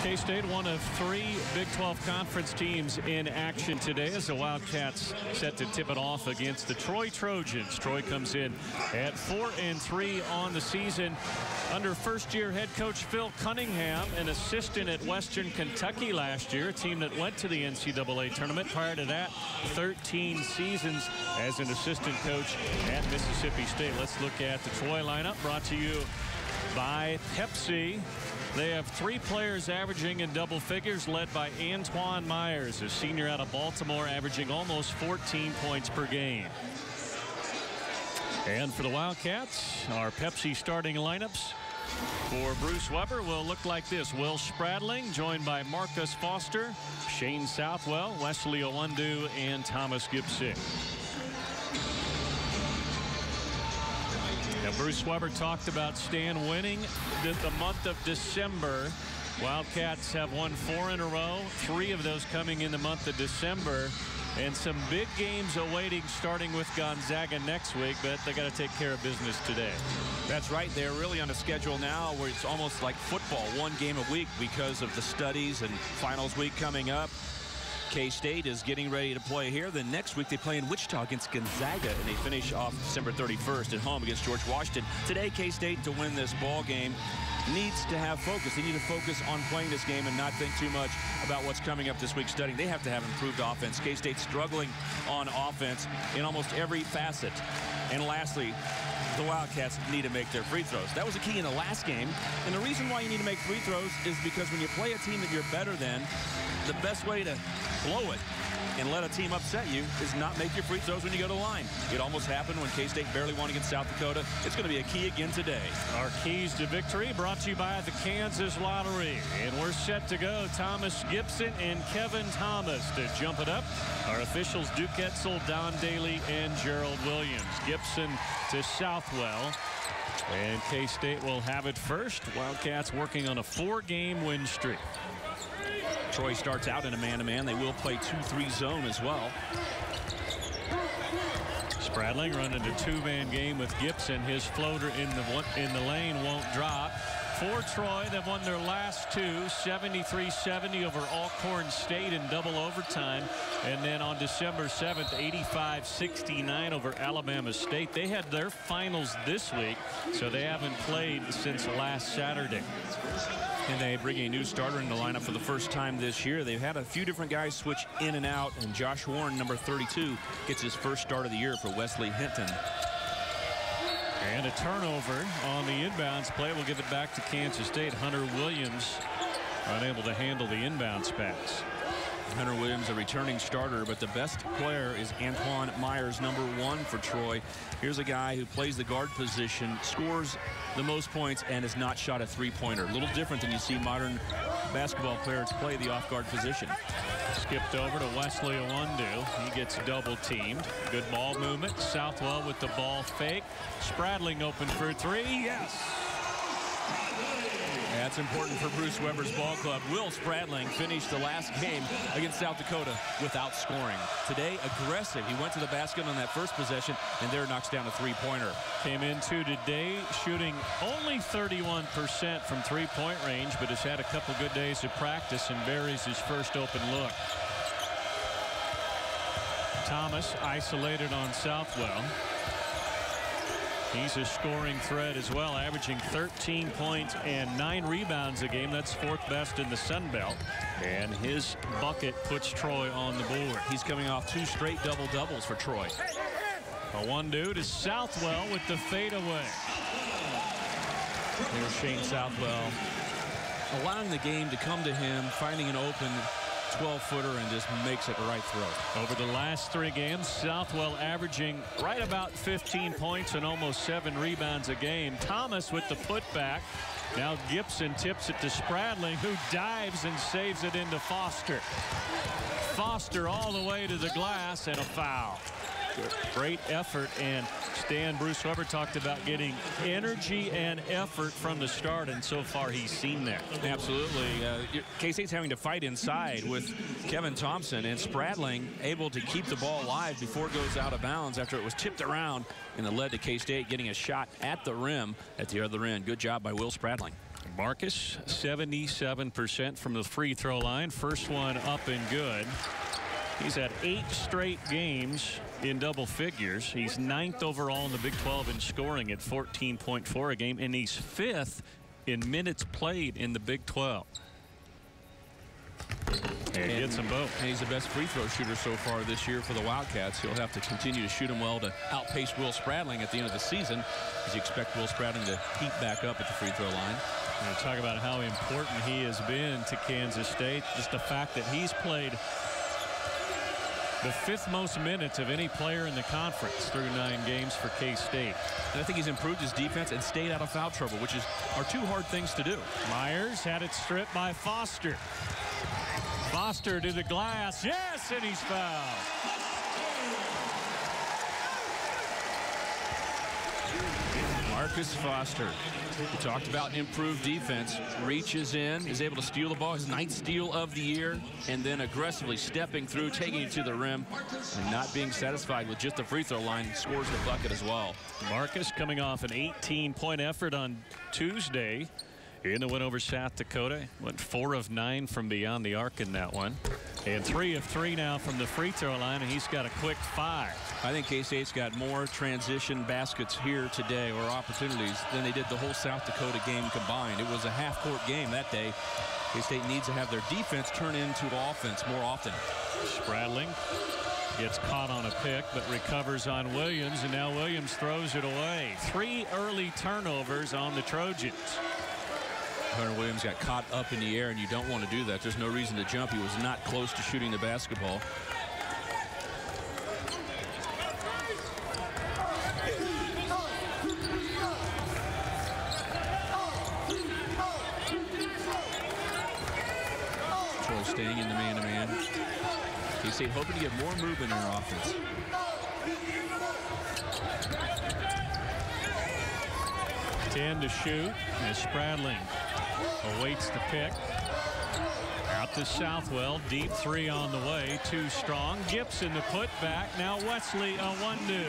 K-State, one of 3 Big 12 Conference teams in action today as the Wildcats set to tip it off against the Troy Trojans. Troy comes in at 4-3 on the season under first-year head coach Phil Cunningham, an assistant at Western Kentucky last year, a team that went to the NCAA tournament. Prior to that, 13 seasons as an assistant coach at Mississippi State. Let's look at the Troy lineup, brought to you by Pepsi. They have 3 players averaging in double figures, led by Antoine Myers, a senior out of Baltimore, averaging almost 14 points per game. And for the Wildcats, our Pepsi starting lineups for Bruce Weber will look like this. Will Spradling, joined by Marcus Foster, Shane Southwell, Wesley Owundu, and Thomas Gibson. Now, Bruce Weber talked about Stan winning the month of December. Wildcats have won 4 in a row, 3 of those coming in the month of December. And some big games awaiting, starting with Gonzaga next week, but they got to take care of business today. That's right. They're really on a schedule now where it's almost like football, 1 game a week because of the studies and finals week coming up. K-State is getting ready to play here. Then next week they play in Wichita against Gonzaga, and they finish off December 31st at home against George Washington. Today, K-State, to win this ball game, needs to have focus. They need to focus on playing this game and not think too much about what's coming up this week studying. They have to have improved offense. K-State struggling on offense in almost every facet. And lastly, the Wildcats need to make their free throws. That was a key in the last game. And the reason why you need to make free throws is because when you play a team that you're better than, the best way to blow it and let a team upset you is not make your free throws when you go to the line. It almost happened when K-State barely won against South Dakota. It's going to be a key again today. Our keys to victory brought to you by the Kansas Lottery. And we're set to go. Thomas Gibson and Kevin Thomas to jump it up. Our officials, Duke Etzel, Don Daly, and Gerald Williams. Gibson to Southwell. And K-State will have it first. Wildcats working on a 4-game win streak. Troy starts out in a man-to-man. They will play 2-3 zone as well. Spradling running a 2-man game with Gibson. His floater in the lane won't drop. For Troy, they've won their last 2, 73-70 over Alcorn State in double overtime. And then on December 7th, 85-69 over Alabama State. They had their finals this week, so they haven't played since last Saturday. And they bring a new starter in the lineup for the first time this year. They've had a few different guys switch in and out, and Josh Warren, number 32, gets his first start of the year for Wesley Hinton. And a turnover on the inbounds play. We'll give it back to Kansas State. Hunter Williams unable to handle the inbounds pass. Hunter Williams, a returning starter, but the best player is Antoine Myers, number 1 for Troy. Here's a guy who plays the guard position, scores the most points, and has not shot a 3-pointer. A little different than you see modern basketball players play the off-guard position. Skipped over to Wesley Owundu. He gets double teamed. Good ball movement. Southwell with the ball fake. Spradling open for 3. Yes. That's important for Bruce Weber's ball club. Will Spradling finished the last game against South Dakota without scoring. Today, aggressive. He went to the basket on that first possession, and there knocks down a 3-pointer. Came into today shooting only 31% from 3-point range, but has had a couple good days of practice and buries his first open look. Thomas isolated on Southwell. He's a scoring threat as well, averaging 13 points and 9 rebounds a game. That's 4th best in the Sun Belt. And his bucket puts Troy on the board. He's coming off 2 straight double-doubles for Troy. Owundu to Southwell with the fadeaway. Here's Shane Southwell, allowing the game to come to him, finding an open 12-footer, and just makes it right throw. Over the last 3 games, Southwell averaging right about 15 points and almost 7 rebounds a game. Thomas with the putback. Now Gibson tips it to Spradling, who dives and saves it into Foster. Foster all the way to the glass, and a foul. Great effort, and Bruce Weber talked about getting energy and effort from the start, and so far he's seen that. Absolutely. K-State's having to fight inside with Kevin Thompson, and Spradling able to keep the ball alive before it goes out of bounds after it was tipped around, and it led to K-State getting a shot at the rim at the other end. Good job by Will Spradling. Marcus, 77% from the free throw line. First one up and good. He's had 8 straight games in double figures. He's 9th overall in the Big 12 in scoring at 14.4 a game, and he's 5th in minutes played in the Big 12. And he gets them both. And he's the best free throw shooter so far this year for the Wildcats. He'll have to continue to shoot them well to outpace Will Spradling at the end of the season, as you expect Will Spradling to heat back up at the free throw line. And talk about how important he has been to Kansas State. Just the fact that he's played the 5th most minutes of any player in the conference through 9 games for K-State. And I think he's improved his defense and stayed out of foul trouble, which are 2 hard things to do. Myers had it stripped by Foster. Foster to the glass. Yes, and he's fouled. Marcus Foster, we talked about improved defense, reaches in, is able to steal the ball, his 9th steal of the year, and then aggressively stepping through, taking it to the rim, and not being satisfied with just the free throw line, scores the bucket as well. Marcus coming off an 18-point effort on Tuesday in the win over South Dakota. Went 4 of 9 from beyond the arc in that one. And 3 of 3 now from the free throw line, and he's got a quick 5. I think K-State's got more transition baskets here today, or opportunities, than they did the whole South Dakota game combined. It was a half-court game that day. K-State needs to have their defense turn into offense more often. Spradling gets caught on a pick, but recovers on Williams, and now Williams throws it away. 3 early turnovers on the Trojans. Hunter Williams got caught up in the air, and you don't want to do that. There's no reason to jump. He was not close to shooting the basketball. Troy staying in the man-to-man. K-State hoping to get more movement in their offense. 10 to shoot as Spradling awaits the pick. Out to Southwell. Deep 3 on the way. Too strong. Gibson the putback. Now Wesley Awundu.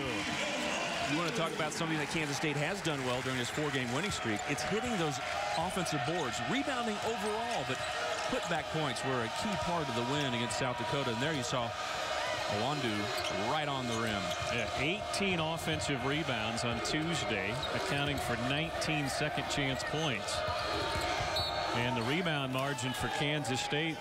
You want to talk about something that Kansas State has done well during this 4-game winning streak. It's hitting those offensive boards. Rebounding overall, but putback points were a key part of the win against South Dakota. And there you saw Awundu right on the rim. Yeah, 18 offensive rebounds on Tuesday, accounting for 19 second chance points. And the rebound margin for Kansas State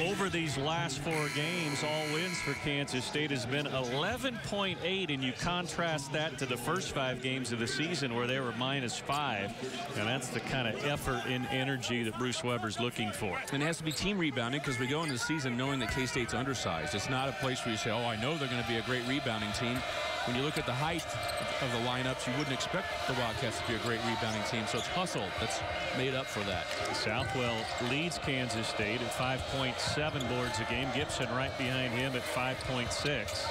over these last 4 games, all wins for Kansas State, has been 11.8, and you contrast that to the first 5 games of the season where they were -5, and that's the kind of effort and energy that Bruce Weber's looking for. And it has to be team rebounding, because we go into the season knowing that K-State's undersized. It's not a place where you say, oh, I know they're going to be a great rebounding team. When you look at the height of the lineups, you wouldn't expect the Wildcats to be a great rebounding team. So it's hustle that's made up for that. Southwell leads Kansas State at 5.7 boards a game. Gibson right behind him at 5.6.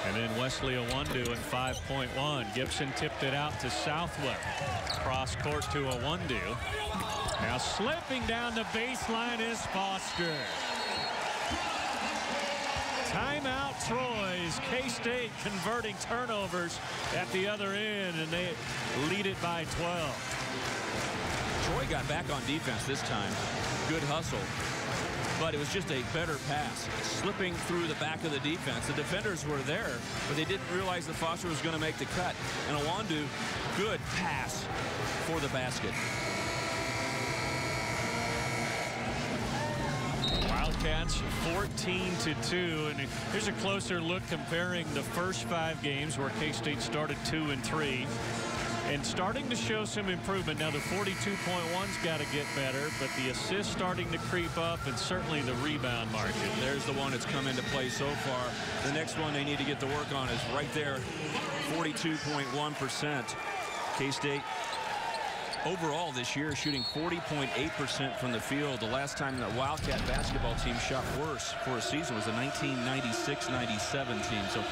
And then Wesley Awundu at 5.1. Gibson tipped it out to Southwell. Cross court to Awundu. Now slipping down the baseline is Foster. Timeout Troy's. K-State converting turnovers at the other end, and they lead it by 12. Troy got back on defense this time. Good hustle. But it was just a better pass. Slipping through the back of the defense. The defenders were there, but they didn't realize that Foster was going to make the cut. And Awundu, good pass for the basket. Wildcats 14-2, and here's a closer look comparing the first 5 games where K-State started 2-3 and starting to show some improvement. Now the 42.1's got to get better, but the assists starting to creep up, and certainly the rebound margin. There's the one that's come into play so far. The next one they need to get to work on is right there, 42.1%. K-State overall this year shooting 40.8% from the field. The last time that Wildcat basketball team shot worse for a season was the 1996-97 team. So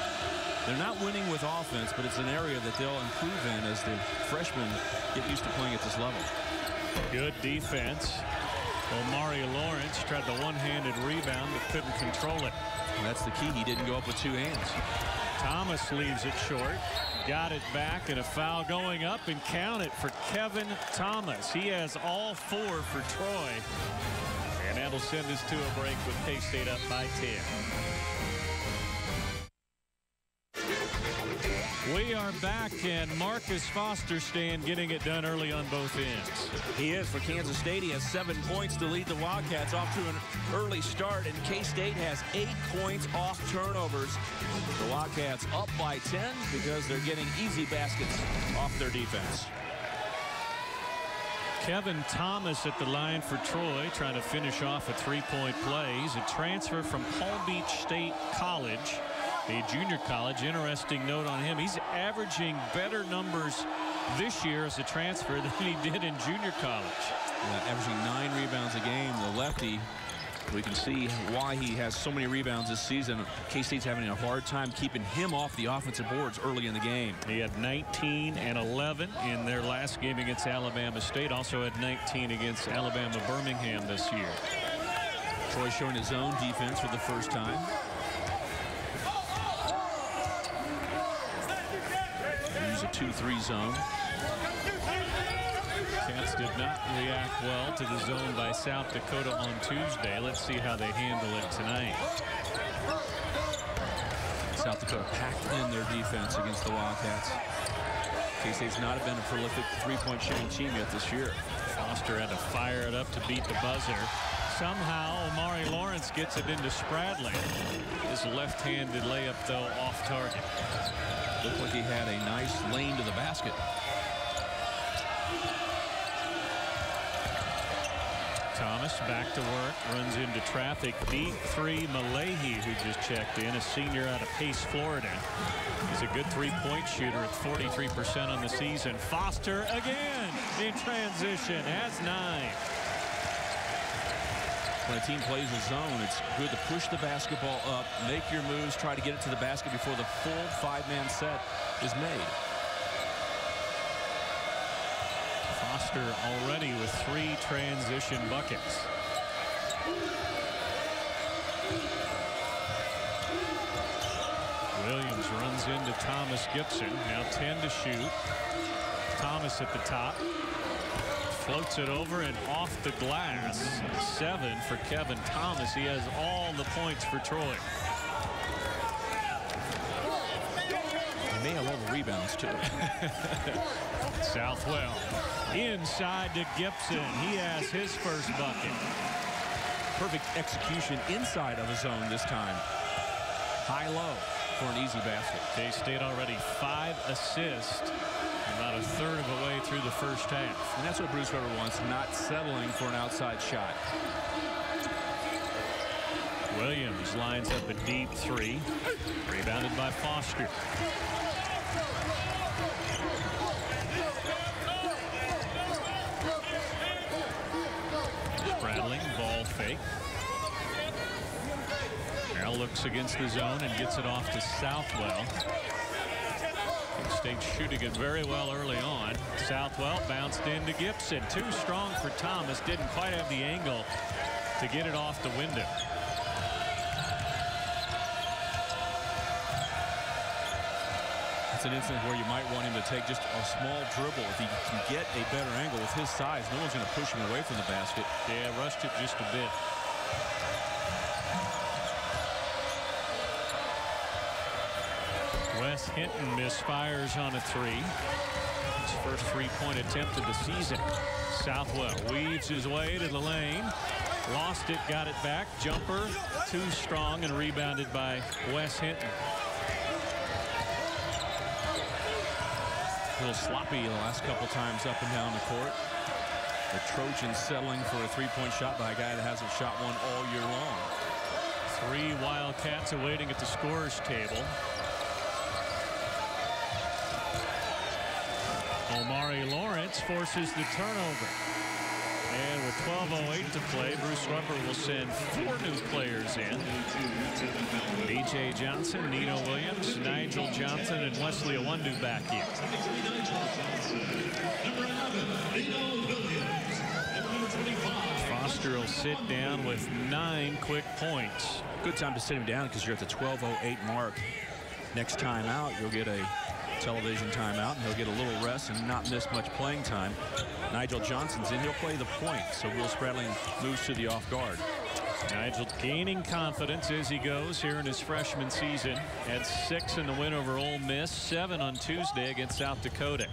they're not winning with offense, but it's an area that they'll improve in as the freshmen get used to playing at this level. Good defense. Omari Lawrence tried the one-handed rebound but couldn't control it. And that's the key. He didn't go up with 2 hands. Thomas leaves it short. got it back, and a foul going up, and count it for Kevin Thomas. He has all 4 for Troy. And that'll send us to a break with K-State up by 10. We are back, and Marcus Foster getting it done early on both ends. He is for Kansas State. He has 7 points to lead the Wildcats off to an early start, and K-State has 8 points off turnovers. The Wildcats up by 10 because they're getting easy baskets off their defense. Kevin Thomas at the line for Troy, trying to finish off a 3-point play. He's a transfer from Palm Beach State College, a junior college. Interesting note on him, he's averaging better numbers this year as a transfer than he did in junior college. Yeah, averaging 9 rebounds a game. The lefty, we can see why he has so many rebounds this season. K-State's having a hard time keeping him off the offensive boards early in the game. He had 19 and 11 in their last game against Alabama State. Also had 19 against Alabama Birmingham this year. Troy showing his own defense for the first time. Use a 2-3 zone. Cats did not react well to the zone by South Dakota on Tuesday. Let's see how they handle it tonight. South Dakota packed in their defense against the Wildcats. K-State's not been a prolific 3-point shooting team yet this year. Foster had to fire it up to beat the buzzer. Somehow Omari Lawrence gets it into Spradley. His left-handed layup, though, off target. Looked like he had a nice lane to the basket. Thomas back to work, runs into traffic. Deep 3, Malahi, who just checked in, a senior out of Pace, Florida. He's a good 3-point shooter at 43% on the season. Foster again in transition, has 9. When a team plays a zone, it's good to push the basketball up, make your moves, try to get it to the basket before the full 5-man set is made. Foster already with 3 transition buckets. Williams runs into Thomas Gibson. Now 10 to shoot. Thomas at the top. Floats it over and off the glass. 7 for Kevin Thomas. He has all the points for Troy. He may have all the rebounds, too. Southwell inside to Gibson. He has his first bucket. Perfect execution inside of a zone this time. High-low for an easy basket. K-State already 5 assists. About a third of the way through the first half. And that's what Bruce Weber wants, not settling for an outside shot. Williams lines up a deep 3. Rebounded by Foster. Spradling, ball fake. Now looks against the zone and gets it off to Southwell. State shooting it very well early on. Southwell bounced into Gibson. Too strong for Thomas. Didn't quite have the angle to get it off the window. It's an instance where you might want him to take just a small dribble. If he can get a better angle with his size, no one's going to push him away from the basket. Yeah, rushed it just a bit. Wes Hinton misfires on a 3. His first 3-point attempt of the season. Southwell weaves his way to the lane. Lost it, got it back. Jumper too strong and rebounded by Wes Hinton. A little sloppy the last couple times up and down the court. The Trojans settling for a 3-point shot by a guy that hasn't shot one all year long. 3 Wildcats awaiting at the scorer's table. Omari Lawrence forces the turnover. And with 12:08 to play, Bruce Weber will send 4 new players in. B.J. Johnson, Nino Williams, Nigel Johnson, and Wesley Awundu back in. Foster will sit down with 9 quick points. Good time to sit him down because you're at the 12:08 mark. Next time out, you'll get a television timeout, and he'll get a little rest and not miss much playing time. Nigel Johnson's in. He'll play the point, so Will Spradling moves to the off guard. Nigel gaining confidence as he goes here in his freshman season. Had 6 in the win over Ole Miss, 7 on Tuesday against South Dakota.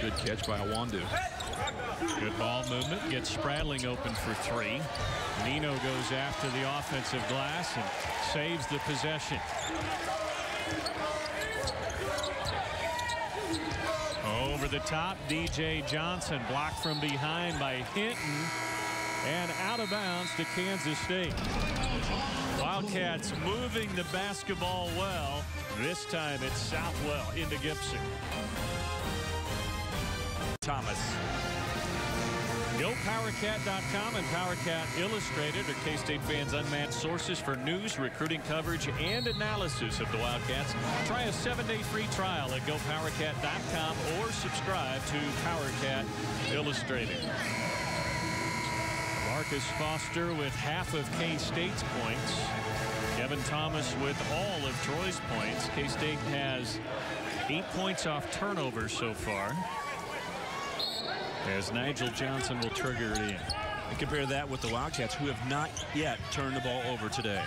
Good catch by Awandu. Good ball movement. Gets Spradling open for 3. Nino goes after the offensive glass and saves the possession. Over the top, DJ Johnson blocked from behind by Hinton. And out of bounds to Kansas State. Wildcats moving the basketball well. This time it's Southwell into Gibson. Thomas. GoPowerCat.com and PowerCat Illustrated are K-State fans' unmatched sources for news, recruiting coverage, and analysis of the Wildcats. Try a 7-day free trial at GoPowerCat.com or subscribe to PowerCat Illustrated. Marcus Foster with half of K-State's points. Kevin Thomas with all of Troy's points. K-State has 8 points off turnovers so far, as Nigel Johnson will trigger it in. And compare that with the Wildcats, who have not yet turned the ball over today.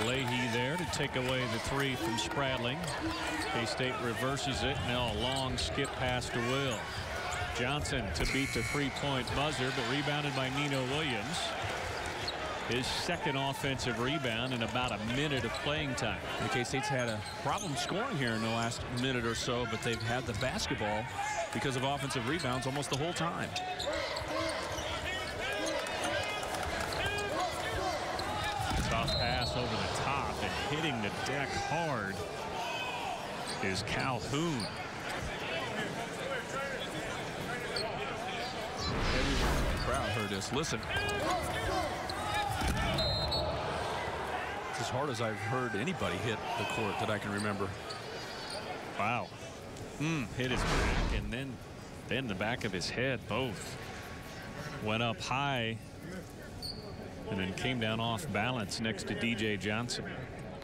Leahy there to take away the 3 from Spradling. K-State reverses it. Now a long skip pass to Will. Johnson to beat the 3-point buzzer, but rebounded by Nino Williams. His second offensive rebound in about a minute of playing time. K-State's had a problem scoring here in the last minute or so, but they've had the basketball because of offensive rebounds almost the whole time. Tough pass over the top, and hitting the deck hard is Calhoun. Everyone in the crowd heard this. Listen. It's as hard as I've heard anybody hit the court that I can remember. Wow. Hit his back, and then the back of his head. Both went up high and then came down off balance next to DJ Johnson.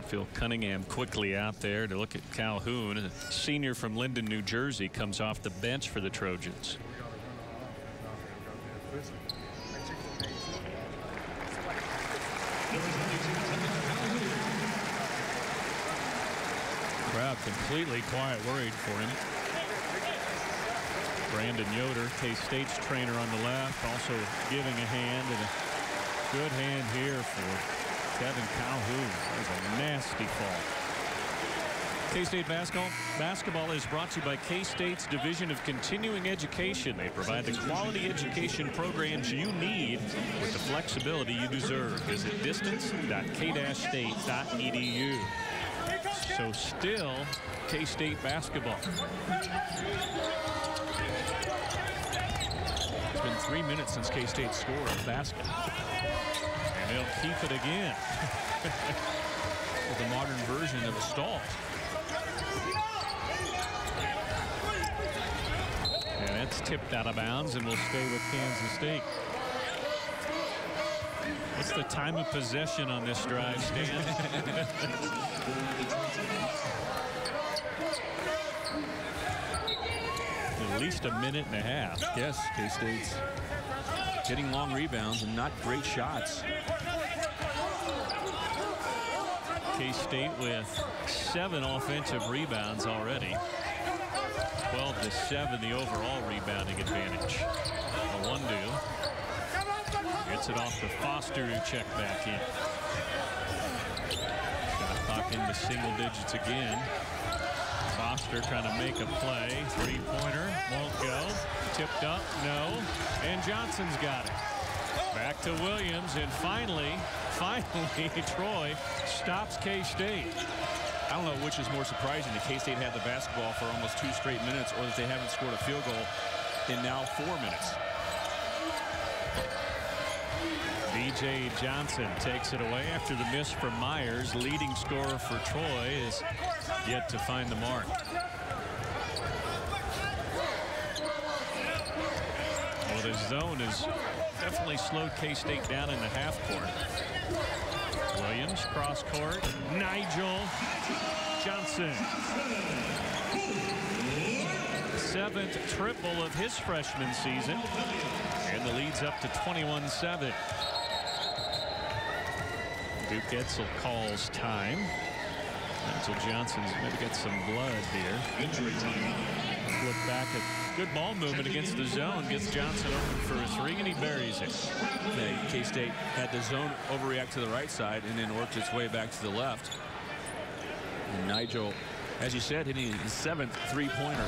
Phil Cunningham quickly out there to look at Calhoun. A senior from Linden, New Jersey, comes off the bench for the Trojans. Crowd completely quiet, worried for him. Brandon Yoder, K-State's trainer, on the left, also giving a hand, and a good hand here for Kevin Calhoun. That was a nasty fall. K-State basketball is brought to you by K-State's Division of Continuing Education. They provide the quality education programs you need with the flexibility you deserve. Visit distance.k-state.edu. So still K-State basketball. It's been 3 minutes since K-State scored a basket. And they'll keep it again. With a modern version of a stall. And it's tipped out of bounds and will stay with Kansas State. What's the time of possession on this drive, Stan? At least a minute and a half. Yes, K-State's getting long rebounds and not great shots. K-State with 7 offensive rebounds already. 12-7 the overall rebounding advantage. Awandu gets it off to Foster, who check back in. Shot clock into single digits again. Foster trying to make a play. 3-pointer won't go. Tipped up, no. And Johnson's got it. Back to Williams, and finally, Troy stops K-State. I don't know which is more surprising, that K-State had the basketball for almost 2 straight minutes, or that they haven't scored a field goal in now 4 minutes. DJ Johnson takes it away after the miss from Myers. Leading scorer for Troy is yet to find the mark. the zone has definitely slowed K-State down in the half court. Williams, cross court. Nigel Johnson. 7th triple of his freshman season. And the lead's up to 21-7. Duke Edsel calls time. Nigel Johnson's maybe got some blood here. Look back at good ball movement against the zone. Gets Johnson open for a 3, and he buries it. K-State had the zone overreact to the right side and then worked its way back to the left. And Nigel, as you said, hitting his 7th three-pointer.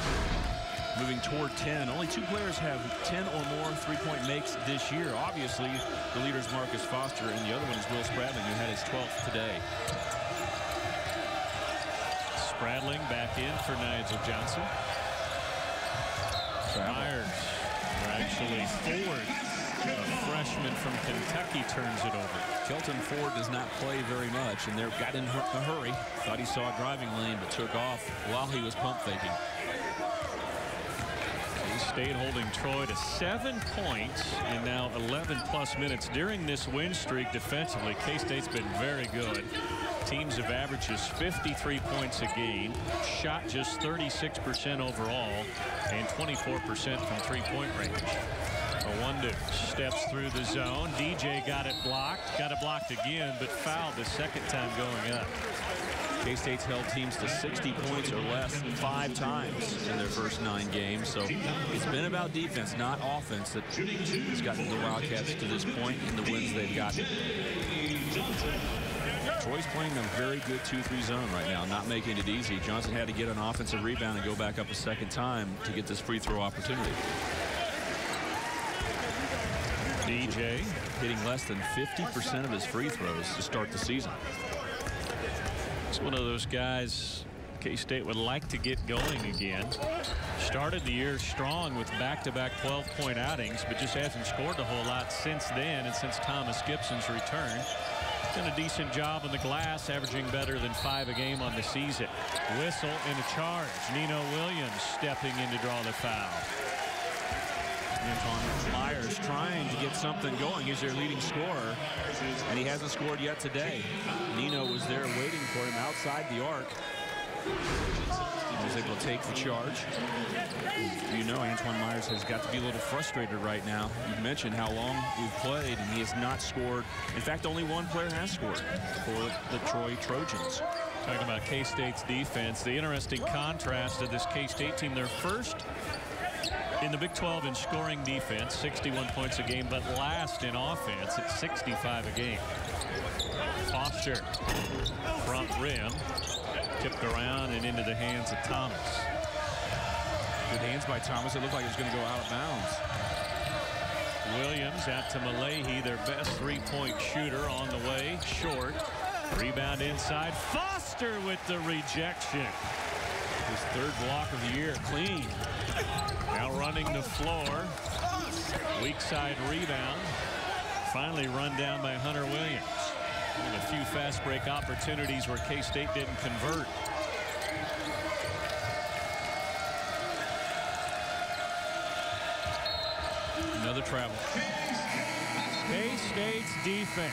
Moving toward 10. Only 2 players have 10 or more three-point makes this year. Obviously, the leader is Marcus Foster, and the other one is Will Spradling, who had his 12th today. Spradling back in for Nigel Johnson. Myers, actually Ford, a freshman from Kentucky, turns it over. Kelton Ford does not play very much, and they got in a hurry. Thought he saw a driving lane, but took off while he was pump faking. State holding Troy to 7 points in now 11+ minutes. During this win streak defensively, K-State's been very good. Teams have averages 53 points a game, shot just 36% overall, and 24% from three-point range. Awundu steps through the zone. DJ got it blocked again, but fouled the second time going up. K-State's held teams to 60 points or less 5 times in their first 9 games. So it's been about defense, not offense, that has gotten the Wildcats to this point in the wins they've gotten. Troy's playing a very good 2-3 zone right now, not making it easy. Johnson had to get an offensive rebound and go back up a second time to get this free throw opportunity. DJ hitting less than 50% of his free throws to start the season. He's one of those guys K-State would like to get going again. Started the year strong with back-to-back 12-point outings, but just hasn't scored a whole lot since then and since Thomas Gibson's return. Done a decent job on the glass, averaging better than 5 a game on the season. Whistle and a charge. Nino Williams stepping in to draw the foul. Antoine Myers trying to get something going. He's their leading scorer, and he hasn't scored yet today. Nino was there waiting for him outside the arc. He was able to take the charge. You know, Antoine Myers has got to be a little frustrated right now. You mentioned how long we've played, and he has not scored. In fact, only one player has scored for the Troy Trojans. Talking about K-State's defense, the interesting contrast of this K-State team, their first in the Big 12 in scoring defense, 61 points a game, but last in offense at 65 a game. Foster, front rim, tipped around and into the hands of Thomas. Good hands by Thomas. It looked like it was going to go out of bounds. Williams out to Malahi, their best three-point shooter, on the way, short. Rebound inside. Foster with the rejection. His 3rd block of the year, clean. Now running the floor. Weak side rebound. Finally run down by Hunter Williams. And a few fast break opportunities where K-State didn't convert. Another travel. K-State's defense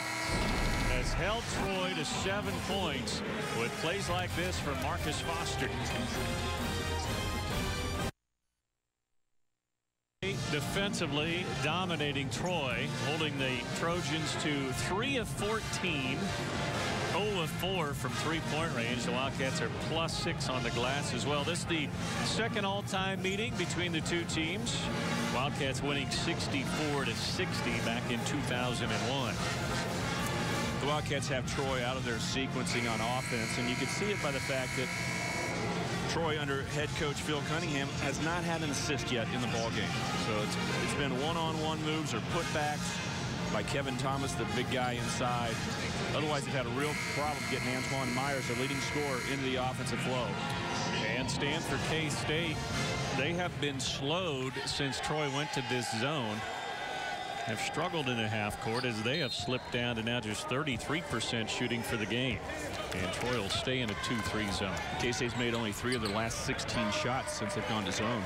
has held Troy to 7 points with plays like this from Marcus Foster. Defensively dominating Troy, holding the Trojans to 3 of 14, 0 of 4 from three-point range. The Wildcats are +6 on the glass as well. This is the second all-time meeting between the two teams. Wildcats winning 64-60 back in 2001. The Wildcats have Troy out of their sequencing on offense, and you can see it by the fact that Troy, under head coach Phil Cunningham, has not had an assist yet in the ballgame. So it's been one-on-one moves or putbacks by Kevin Thomas, the big guy inside. Otherwise, they've had a real problem getting Antoine Myers, their leading scorer, into the offensive flow. And Stanford K-State, they have been slowed since Troy went to this zone. Have struggled in the half court as they have slipped down to now just 33% shooting for the game. And Troy will stay in a 2-3 zone. K-State's made only 3 of their last 16 shots since they've gone to zone.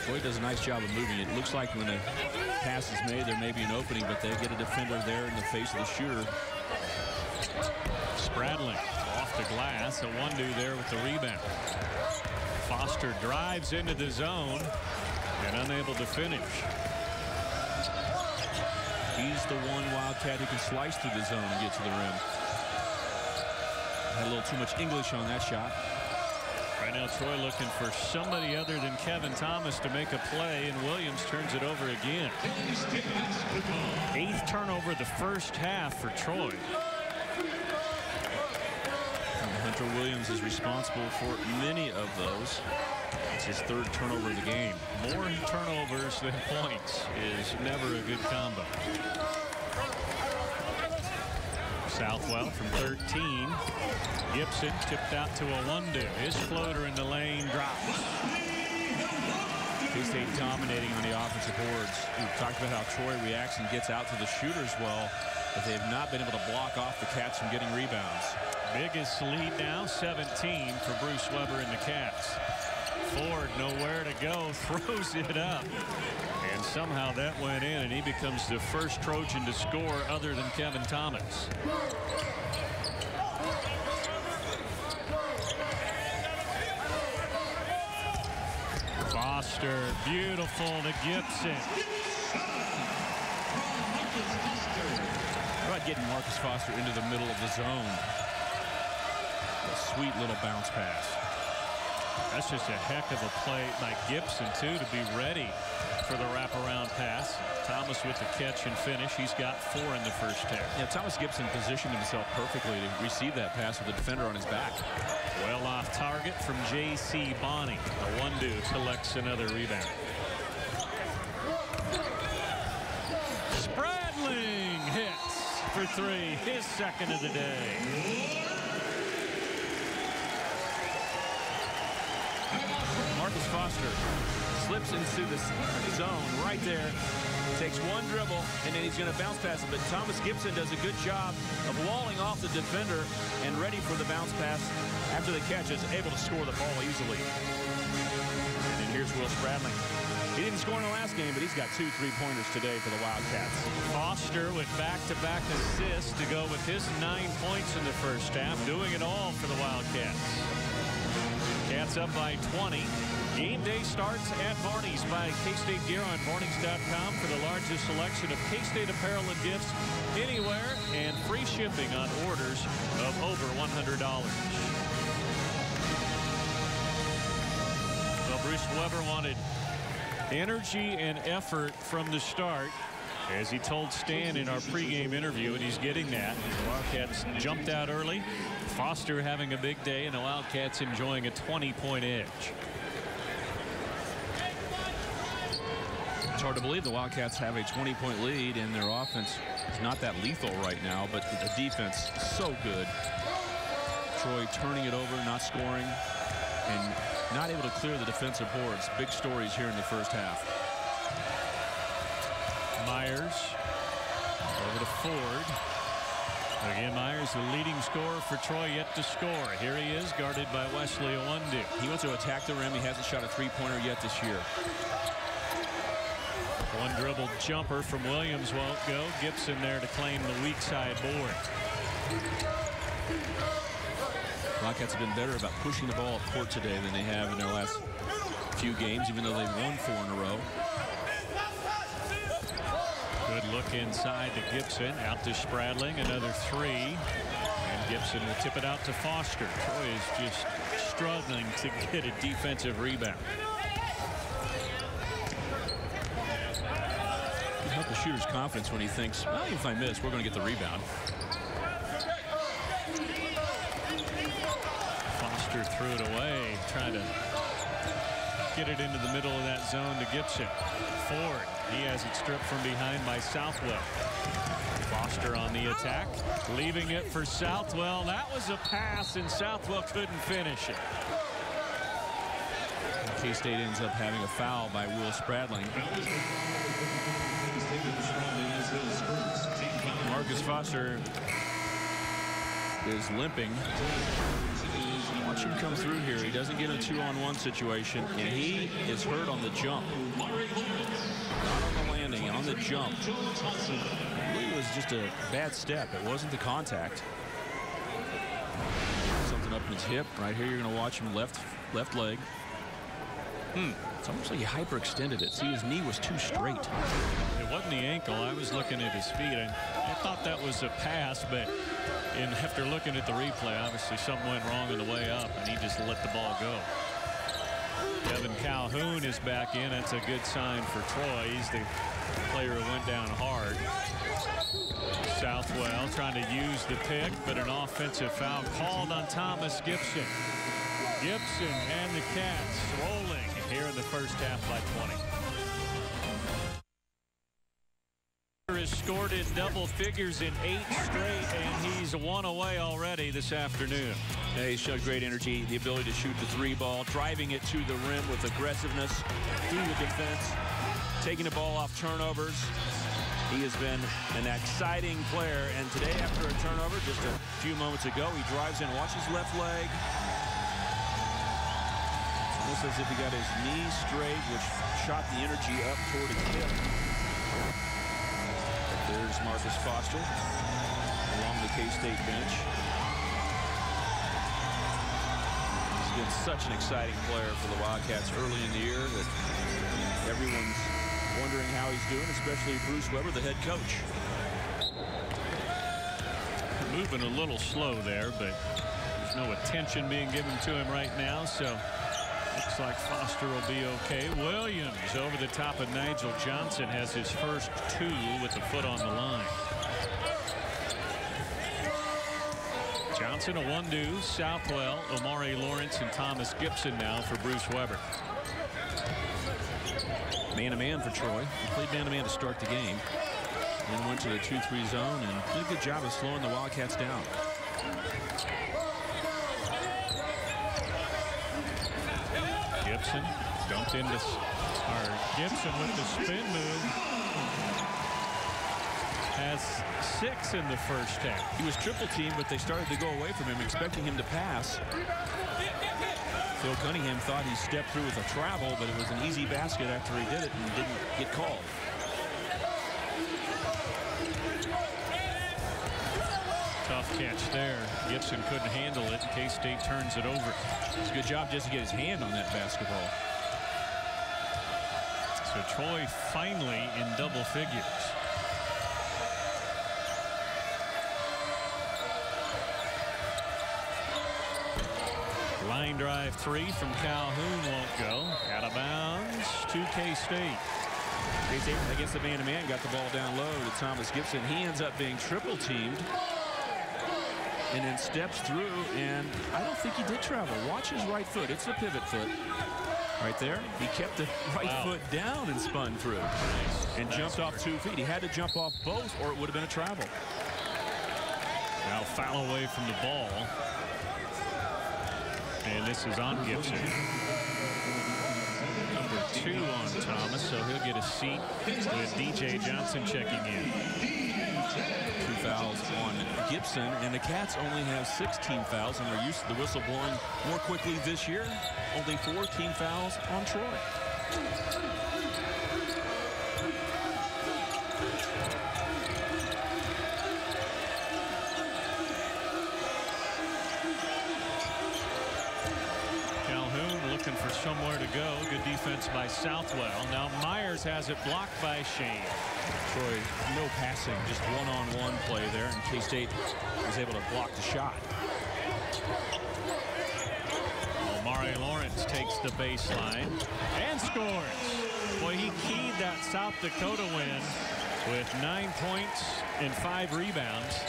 Troy does a nice job of moving. It looks like when a pass is made, there may be an opening, but they get a defender there in the face of the shooter. Spradling off the glass. A 1-2 there with the rebound. Foster drives into the zone and unable to finish. He's the one Wildcat who can slice through the zone and get to the rim. Had a little too much English on that shot. Right now, Troy looking for somebody other than Kevin Thomas to make a play, and Williams turns it over again. 8th turnover the first half for Troy. And Hunter Williams is responsible for many of those. It's his 3rd turnover of the game. More turnovers than points is never a good combo. Southwell from 13. Gibson tipped out to a 1-2. His floater in the lane drops. K-State dominating on the offensive boards. We've talked about how Troy reacts and gets out to the shooters well, but they have not been able to block off the Cats from getting rebounds. Biggest lead now, 17 for Bruce Weber and the Cats. Ford nowhere to go, throws it up. And somehow that went in, and he becomes the first Trojan to score other than Kevin Thomas. Foster, beautiful to Gibson. How about getting Marcus Foster into the middle of the zone? A sweet little bounce pass. That's just a heck of a play by Gibson, too, to be ready for the wraparound pass. Thomas with the catch and finish. He's got 4 in the first half. Yeah, Thomas Gibson positioned himself perfectly to receive that pass with the defender on his back. Well off target from J.C. Bonney. A 1-2 collects another rebound. Spradling hits for 3, his 2nd of the day. Marcus Foster slips into the zone right there, takes one dribble, and then he's going to bounce pass it. But Thomas Gibson does a good job of walling off the defender and ready for the bounce pass after the catch, is able to score the ball easily. And then here's Will Spradling. He didn't score in the last game, but he's got 2 3-pointers today for the Wildcats. Foster with back-to-back assists to go with his 9 points in the first half, doing it all for the Wildcats. Cats up by 20. Game day starts at Barney's. Buy K-State gear on Barneys.com for the largest selection of K-State apparel and gifts anywhere, and free shipping on orders of over $100. Well, Bruce Weber wanted energy and effort from the start, as he told Stan in our pregame interview, and he's getting that. The Wildcats jumped out early. Foster having a big day, and the Wildcats enjoying a 20-point edge. It's hard to believe the Wildcats have a 20-point lead, and their offense is not that lethal right now, but the defense is so good. Troy turning it over, not scoring, and not able to clear the defensive boards. Big stories here in the first half. Myers over to Ford. Again, Myers, the leading scorer for Troy, yet to score. Here he is, guarded by Wesley Iwundu. He wants to attack the rim. He hasn't shot a 3-pointer yet this year. One dribble jumper from Williams won't go. Gibson there to claim the weak side board. Wildcats have been better about pushing the ball up court today than they have in their last few games, even though they've won 4 in a row. Good look inside to Gibson. Out to Spradling. Another 3. And Gibson will tip it out to Foster. Troy is just struggling to get a defensive rebound. Help the shooter's confidence when he thinks, well, if I miss, we're going to get the rebound. Foster threw it away, trying to get it into the middle of that zone to Gibson. Ford, he has it stripped from behind by Southwell. Foster on the attack, leaving it for Southwell. That was a pass, and Southwell couldn't finish it. K-State ends up having a foul by Will Spradling. Marcus Foster is limping. Watch him come through here. He doesn't get a 2-on-1 situation, and he is hurt on the jump. Not on the landing, on the jump. I believe it was just a bad step. It wasn't the contact. Something up in his hip. Right here, you're going to watch him left leg. It's almost like he hyperextended it. See, his knee was too straight. It wasn't the ankle. I was looking at his feet, and I thought that was a pass, but after looking at the replay, obviously something went wrong on the way up, and he just let the ball go. Kevin Calhoun is back in. That's a good sign for Troy. He's the player who went down hard. Southwell trying to use the pick, but an offensive foul called on Thomas Gibson. Gibson and the Cats rolling here in the first half by 20. Has scored in double figures in 8 straight, and he's 1 away already this afternoon. Yeah, he showed great energy, the ability to shoot the 3 ball, driving it to the rim with aggressiveness through the defense, taking the ball off turnovers. He has been an exciting player, and today after a turnover just a few moments ago, he drives in, watch his left leg. It's almost as if he got his knee straight, which shot the energy up toward his hip. There's Marcus Foster along the K-State bench. He's been such an exciting player for the Wildcats early in the year that everyone's wondering how he's doing, especially Bruce Weber, the head coach. Moving a little slow there, but there's no attention being given to him right now, so looks like Foster will be okay. Williams over the top of Nigel Johnson has his first 2 with the foot on the line. Johnson a 1-2. Southwell, Omari Lawrence, and Thomas Gibson now for Bruce Weber. Man-to-man for Troy. He played man-to-man to start the game. Then went to the 2-3 zone and did a good job of slowing the Wildcats down. Gibson dumped into, Gibson with the spin move. Has 6 in the first half. He was triple teamed, but they started to go away from him, expecting him to pass. Phil Cunningham thought he stepped through with a travel, but it was an easy basket after he did it and didn't get called. Tough catch there. Gibson couldn't handle it. K-State turns it over. It's a good job just to get his hand on that basketball. So Troy finally in double figures. Line drive 3 from Calhoun won't go. Out of bounds to K-State. K-State against the man-to-man got the ball down low to Thomas Gibson. He ends up being triple teamed and then steps through, and I don't think he did travel. Watch his right foot. It's the pivot foot right there. He kept the right foot down and spun through and jumped off 2 feet. He had to jump off both or it would have been a travel. Now foul away from the ball. And this is on Gibson. Number 2 on Thomas, so he'll get a seat with DJ Johnson checking in. 2 fouls on Gibson, and the Cats only have 16 fouls, and they're used to the whistle blowing more quickly this year. Only 4 team fouls on Troy. Looking for somewhere to go. Good defense by Southwell. Now Myers has it blocked by Shane. Troy, no passing, just one-on-one play there, and K-State was able to block the shot. Omari Lawrence takes the baseline and scores. Boy, he keyed that South Dakota win with 9 points and 5 rebounds.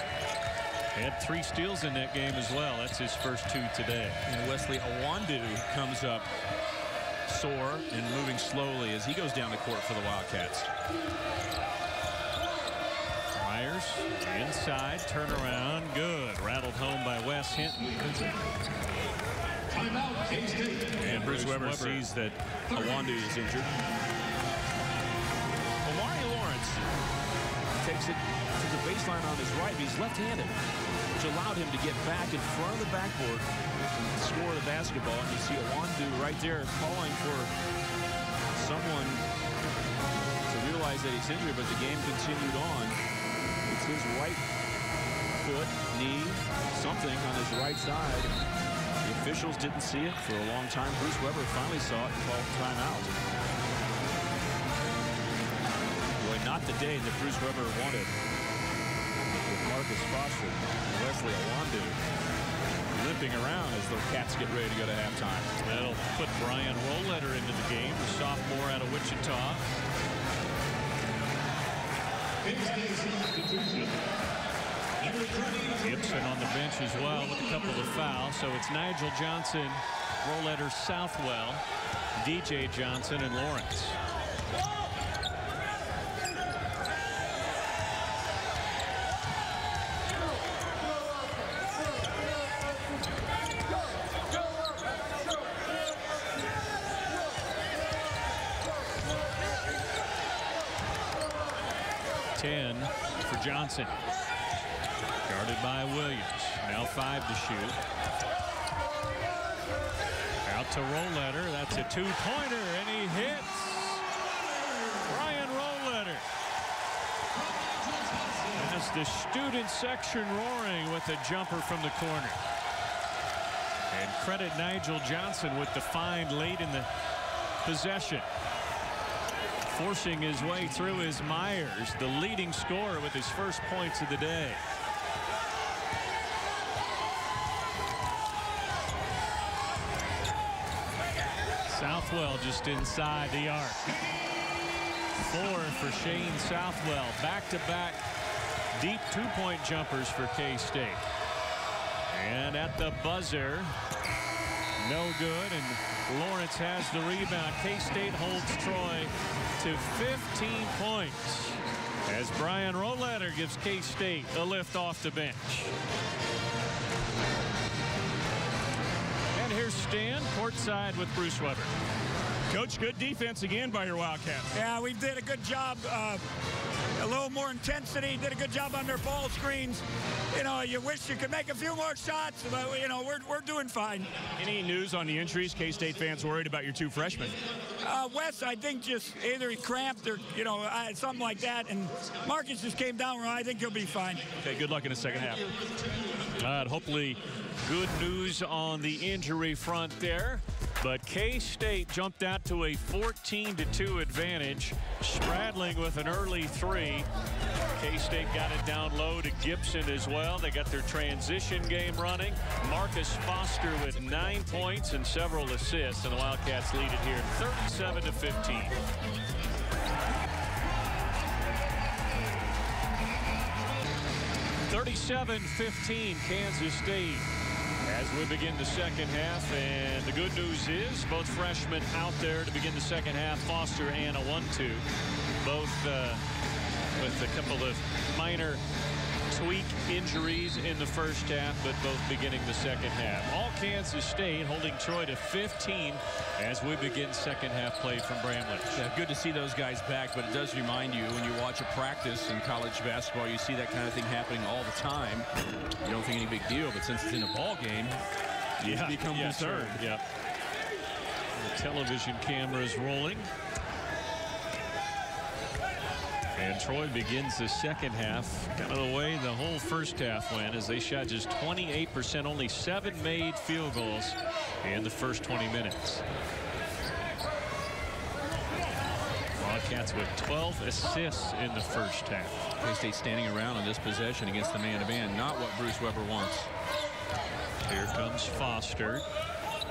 He had 3 steals in that game as well. That's his first 2 today. And Wesley Awandu comes up sore and moving slowly as he goes down the court for the Wildcats. Myers inside, turnaround, good. Rattled home by Wes Hinton. And Bruce Weber sees that Awandu is injured. Omari Lawrence takes it to the baseline on his right, but he's left-handed, which allowed him to get back in front of the backboard and score the basketball. And you see Awandu right there calling for someone to realize that he's injured, but the game continued on. It's his right foot, knee, something on his right side. The officials didn't see it for a long time. Bruce Weber finally saw it and called timeout. Boy, not the day that Bruce Weber wanted. With Marcus Foster and Wesley Awandu limping around as the Cats get ready to go to halftime. That'll put Brian Rolleder into the game, the sophomore out of Wichita. Gibson on the bench as well with a couple of fouls. So it's Nigel Johnson, Rolleder, Southwell, DJ Johnson, and Lawrence. For Johnson. Guarded by Williams. Now 5 to shoot. Out to Rolleder. That's a two-pointer, and he hits. Brian Rolleder. That's the student section roaring with a jumper from the corner. And credit Nigel Johnson with the find late in the possession. Forcing his way through is Myers, the leading scorer with his first points of the day. Southwell just inside the arc. 4 for Shane Southwell. Back-to-back deep two-point jumpers for K-State. And at the buzzer, no good, and Lawrence has the rebound. K-State holds Troy to 15 points as Brian Rolleder gives K-State a lift off the bench. And here's Stan courtside with Bruce Weber. Coach, good defense again by your Wildcats. Yeah, we did a good job. A little more intensity, did a good job on their ball screens. You know, you wish you could make a few more shots, but, you know, we're doing fine. Any news on the injuries? K-State fans worried about your 2 freshmen. Wes, I think just either he cramped or, you know, something like that. And Marcus just came down wrong. I think he'll be fine. Okay, good luck in the second half. Hopefully good news on the injury front there. But K-State jumped out to a 14-2 advantage. Spradling with an early 3. K-State got it down low to Gibson as well. They got their transition game running. Marcus Foster with 9 points and several assists, and the Wildcats lead it here 37-15. (37-15) Kansas State as we begin the second half. And the good news is both freshmen out there to begin the second half. Foster and Awandu, both with a couple of minor tweak injuries in the first half, but both beginning the second half. All Kansas State holding Troy to 15 as we begin second half play from Bramlage. Yeah, good to see those guys back, but it does remind you when you watch a practice in college basketball, you see that kind of thing happening all the time. You don't think any big deal, but since it's in a ball game, you become concerned. Sure. Yeah. The television cameras rolling. And Troy begins the second half kind of the way the whole first half went, as they shot just 28%, only 7 made field goals in the first 20 minutes. Wildcats with 12 assists in the first half. K-State standing around on this possession against the man-to-man, not what Bruce Weber wants. Here comes Foster.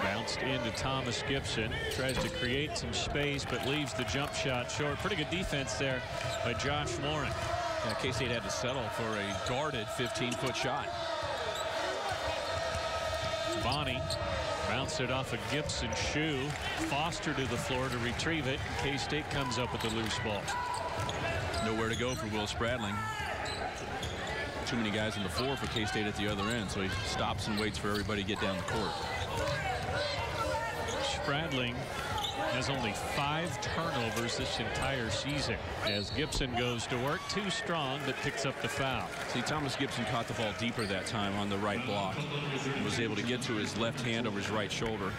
Bounced into Thomas Gibson. Tries to create some space, but leaves the jump shot short. Pretty good defense there by Josh Warren. Yeah, K-State had to settle for a guarded 15-foot shot. Bonnie bounced it off a Gibson shoe. Foster to the floor to retrieve it. K-State comes up with the loose ball. Nowhere to go for Will Spradling. Too many guys on the floor for K-State at the other end, so he stops and waits for everybody to get down the court. Spradling has only 5 turnovers this entire season as Gibson goes to work. Too strong, but picks up the foul. See, Thomas Gibson caught the ball deeper that time on the right block. He was able to get to his left hand over his right shoulder.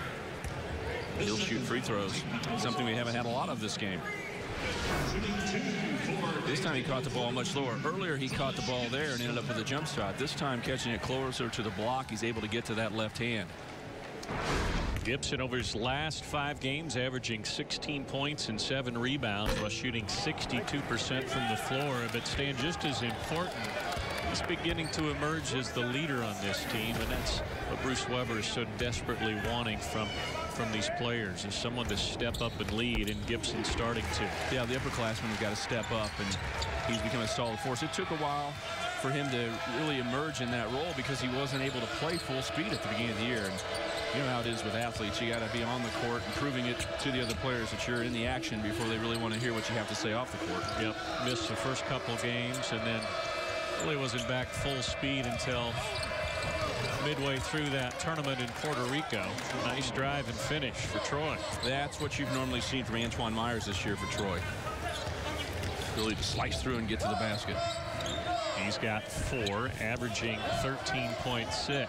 He'll shoot free throws, something we haven't had a lot of this game. This time he caught the ball much lower. Earlier he caught the ball there and ended up with a jump shot. This time catching it closer to the block, he's able to get to that left hand. Gibson over his last 5 games averaging 16 points and 7 rebounds while shooting 62% from the floor. But Stan, just as important, he's beginning to emerge as the leader on this team, and that's what Bruce Weber is so desperately wanting from these players, is someone to step up and lead, and Gibson's starting to. Yeah, the upperclassmen have got to step up, and he's become a solid force. It took a while for him to really emerge in that role because he wasn't able to play full speed at the beginning of the year. And you know how it is with athletes. You got to be on the court and proving it to the other players that you're in the action before they really want to hear what you have to say off the court. Yep, missed the first couple games and then really wasn't back full speed until midway through that tournament in Puerto Rico. Nice drive and finish for Troy. That's what you've normally seen from Antoine Myers this year for Troy. Really to slice through and get to the basket. He's got 4, averaging 13.6.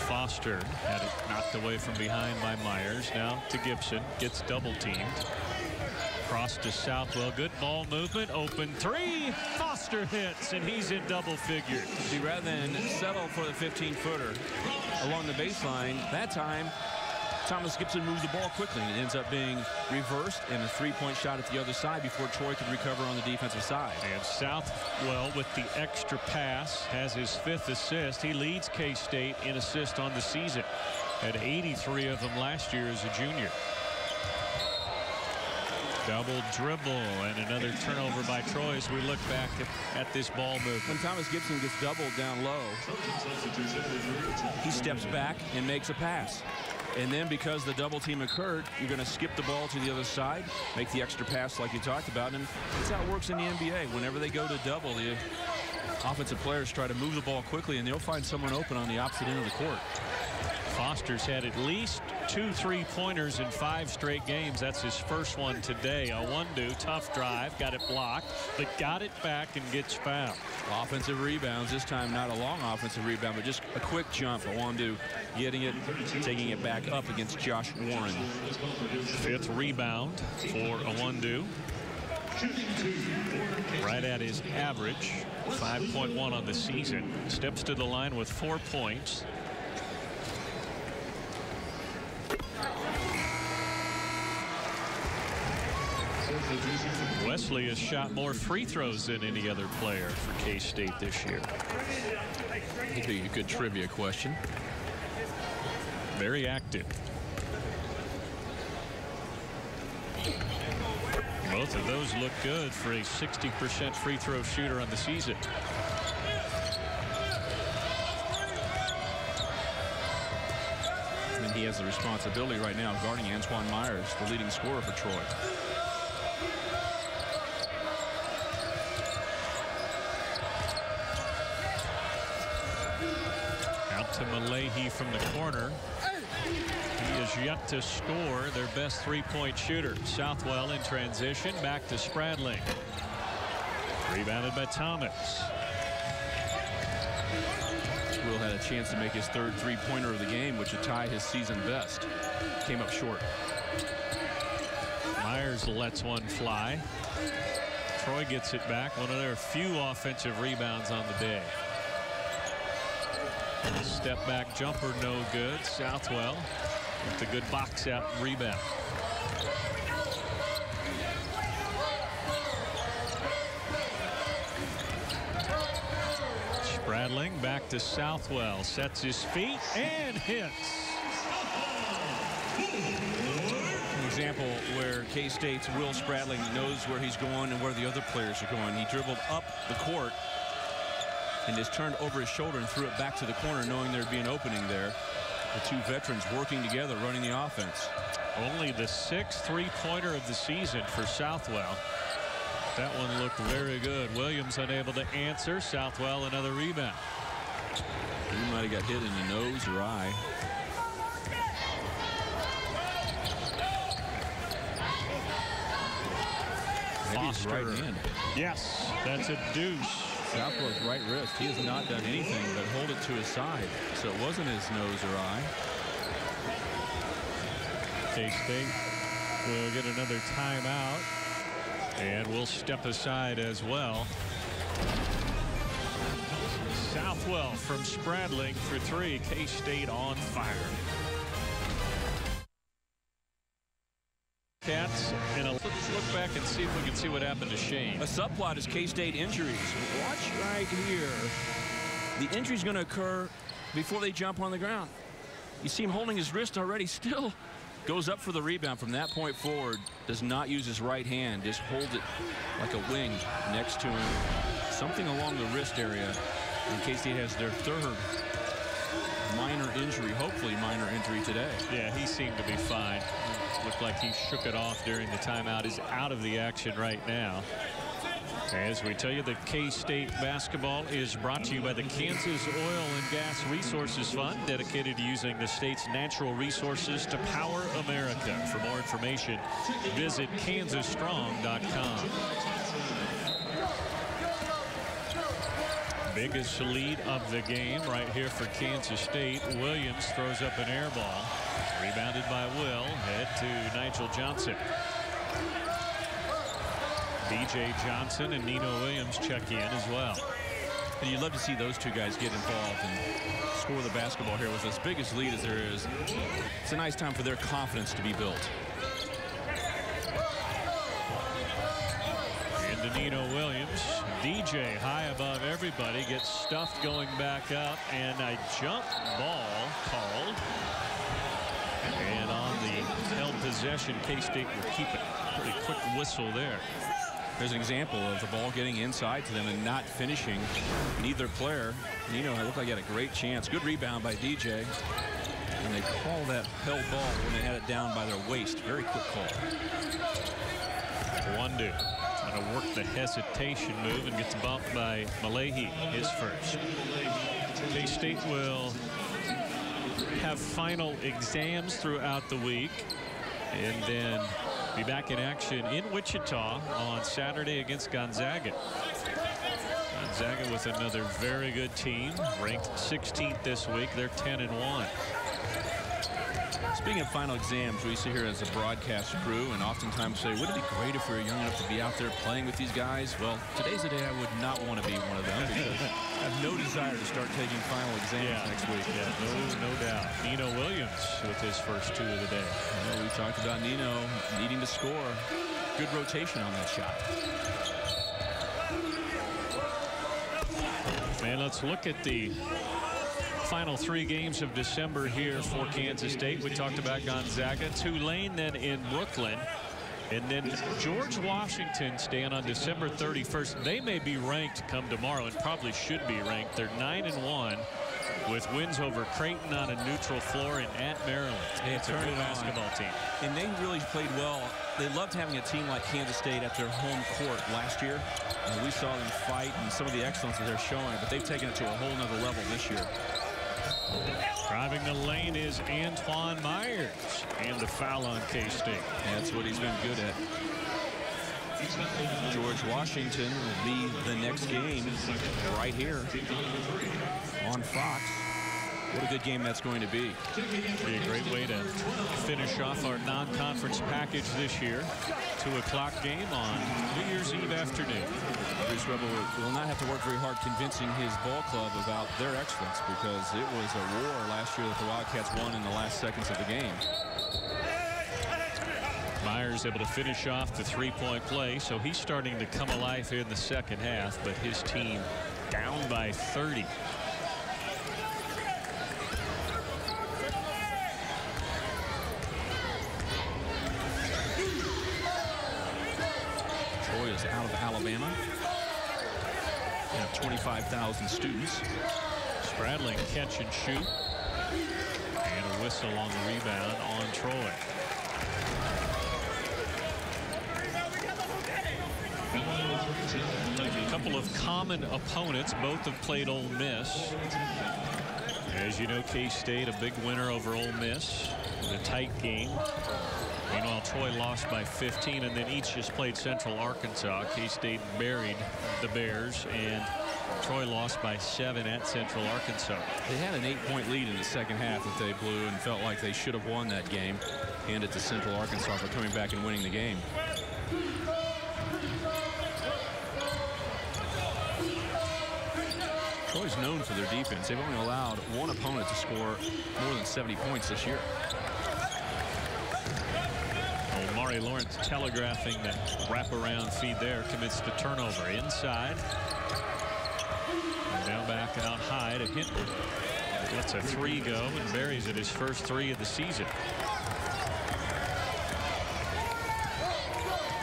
Foster had it knocked away from behind by Myers. Now to Gibson, gets double teamed. Cross to Southwell, good ball movement, open 3. Foster hits, and he's in double figures. See, rather than settle for the 15-footer along the baseline, that time Thomas Gibson moves the ball quickly, and it ends up being reversed and a 3-point shot at the other side before Troy could recover on the defensive side. And Southwell with the extra pass has his 5th assist. He leads K-State in assists on the season. Had 83 of them last year as a junior. Double dribble and another turnover by Troy as we look back at this ball movement. When Thomas Gibson gets doubled down low, he steps back and makes a pass. And then because the double team occurred, you're going to skip the ball to the other side, make the extra pass like you talked about. And that's how it works in the NBA. Whenever they go to double, the offensive players try to move the ball quickly, and they'll find someone open on the opposite end of the court. Foster's had at least 2 3-pointers in 5 straight games. That's his first one today. Owondo, tough drive, got it blocked, but got it back and gets fouled. Offensive rebounds, this time not a long offensive rebound, but just a quick jump. Owondo getting it, taking it back up against Josh Warren. 5th rebound for Owondo. Right at his average, 5.1 on the season. Steps to the line with 4 points. Wesley has shot more free throws than any other player for K-State this year. That'd be a good trivia question. Very active. Both of those look good for a 60% free throw shooter on the season. And he has the responsibility right now of guarding Antoine Myers, the leading scorer for Troy. To Malahi from the corner. He is yet to score their best 3-point shooter. Southwell in transition, back to Spradling. Rebounded by Thomas. Will had a chance to make his 3rd 3-pointer of the game, which would tie his season best. Came up short. Myers lets one fly. Troy gets it back. One of their few offensive rebounds on the day. Step back jumper no good. Southwell with the good box out rebound. Spradling back to Southwell, sets his feet and hits. An example where K-State's Will Spradling knows where he's going and where the other players are going. He dribbled up the court and just turned over his shoulder and threw it back to the corner, knowing there'd be an opening there. The 2 veterans working together, running the offense. Only the 6th 3-pointer of the season for Southwell. That one looked very good. Williams unable to answer. Southwell another rebound. He might have got hit in the nose or eye. Foster. Right hand. Yes, that's a deuce. Southwell's right wrist. He has not done anything but hold it to his side. So it wasn't his nose or eye. K-State will get another timeout. And we'll step aside as well. Southwell from Spradling for three. K-State on fire. Cats, and let's look back and see if we can see what happened to Shane. A subplot is K-State injuries. Watch right here. The injury's going to occur before they jump on the ground. You see him holding his wrist already. Still goes up for the rebound from that point forward. Does not use his right hand. Just holds it like a wing next to him. Something along the wrist area. And K-State has their third minor injury, hopefully minor injury today. Yeah, he seemed to be fine. Looked like he shook it off during the timeout. Is out of the action right now. As we tell you, the K-State basketball is brought to you by the Kansas Oil and Gas Resources Fund, dedicated to using the state's natural resources to power America. For more information, visit kansasstrong.com. Biggest lead of the game right here for Kansas State. Williams throws up an air ball. Rebounded by Will. Head to Nigel Johnson. B.J. Johnson and Nino Williams check in as well. And you'd love to see those two guys get involved and score the basketball here with as big a lead as there is. It's a nice time for their confidence to be built. Into Nino Williams. DJ high above everybody, gets stuffed going back up, and a jump ball called. And on the held possession, K-State will keep it. Pretty quick whistle there. There's an example of the ball getting inside to them and not finishing. Neither player. Nino looked like he had a great chance. Good rebound by DJ. And they call that held ball when they had it down by their waist. Very quick call. Wonder trying to work the hesitation move and gets bumped by Malahi, his first. K-State will have final exams throughout the week and then be back in action in Wichita on Saturday against Gonzaga. Gonzaga with another very good team, ranked 16th this week. They're 10-1. Speaking of final exams, we sit here as a broadcast crew and oftentimes say, wouldn't it be great if we were young enough to be out there playing with these guys? Well, today's the day I would not want to be one of them because I have no desire to start taking final exams next week. Yeah, no doubt. Nino Williams with his first two of the day. We talked about Nino needing to score. Good rotation on that shot. Man, let's look at the final three games of December here for Kansas State. We talked about Gonzaga, Tulane, then in Brooklyn, and then George Washington staying on December 31st. They may be ranked come tomorrow and probably should be ranked. They're 9-1 with wins over Creighton on a neutral floor and at Maryland. It's a good basketball team. And they really played well. They loved having a team like Kansas State at their home court last year. And we saw them fight and some of the excellence that they're showing, but they've taken it to a whole nother level this year. Driving the lane is Antoine Myers, and the foul on K-State. That's what he's been good at. George Washington will be the next game right here on Fox. What a good game that's going to be. Be a great way to finish off our non-conference package this year. 2 o'clock game on New Year's Eve afternoon. Bruce Rebel will not have to work very hard convincing his ball club about their excellence because it was a war last year that the Wildcats won in the last seconds of the game. Myers able to finish off the three-point play, so he's starting to come alive here in the second half, but his team down by 30. Troy is out of Alabama. They have 25,000 students. Spradling catch and shoot. And a whistle on the rebound on Troy. A couple of common opponents. Both have played Ole Miss. As you know, K-State a big winner over Ole Miss in a tight game. Meanwhile, Troy lost by 15, and then each just played Central Arkansas. K-State buried the Bears, and Troy lost by 7 at Central Arkansas. They had an 8-point lead in the second half that they blew and felt like they should have won that game. Hand it to Central Arkansas for coming back and winning the game. Troy's known for their defense. They've only allowed one opponent to score more than 70 points this year. Mari Lawrence telegraphing the wraparound feed there, commits the turnover inside. And now back out high to Hinton. Lets a 3 go and buries it, his first 3 of the season.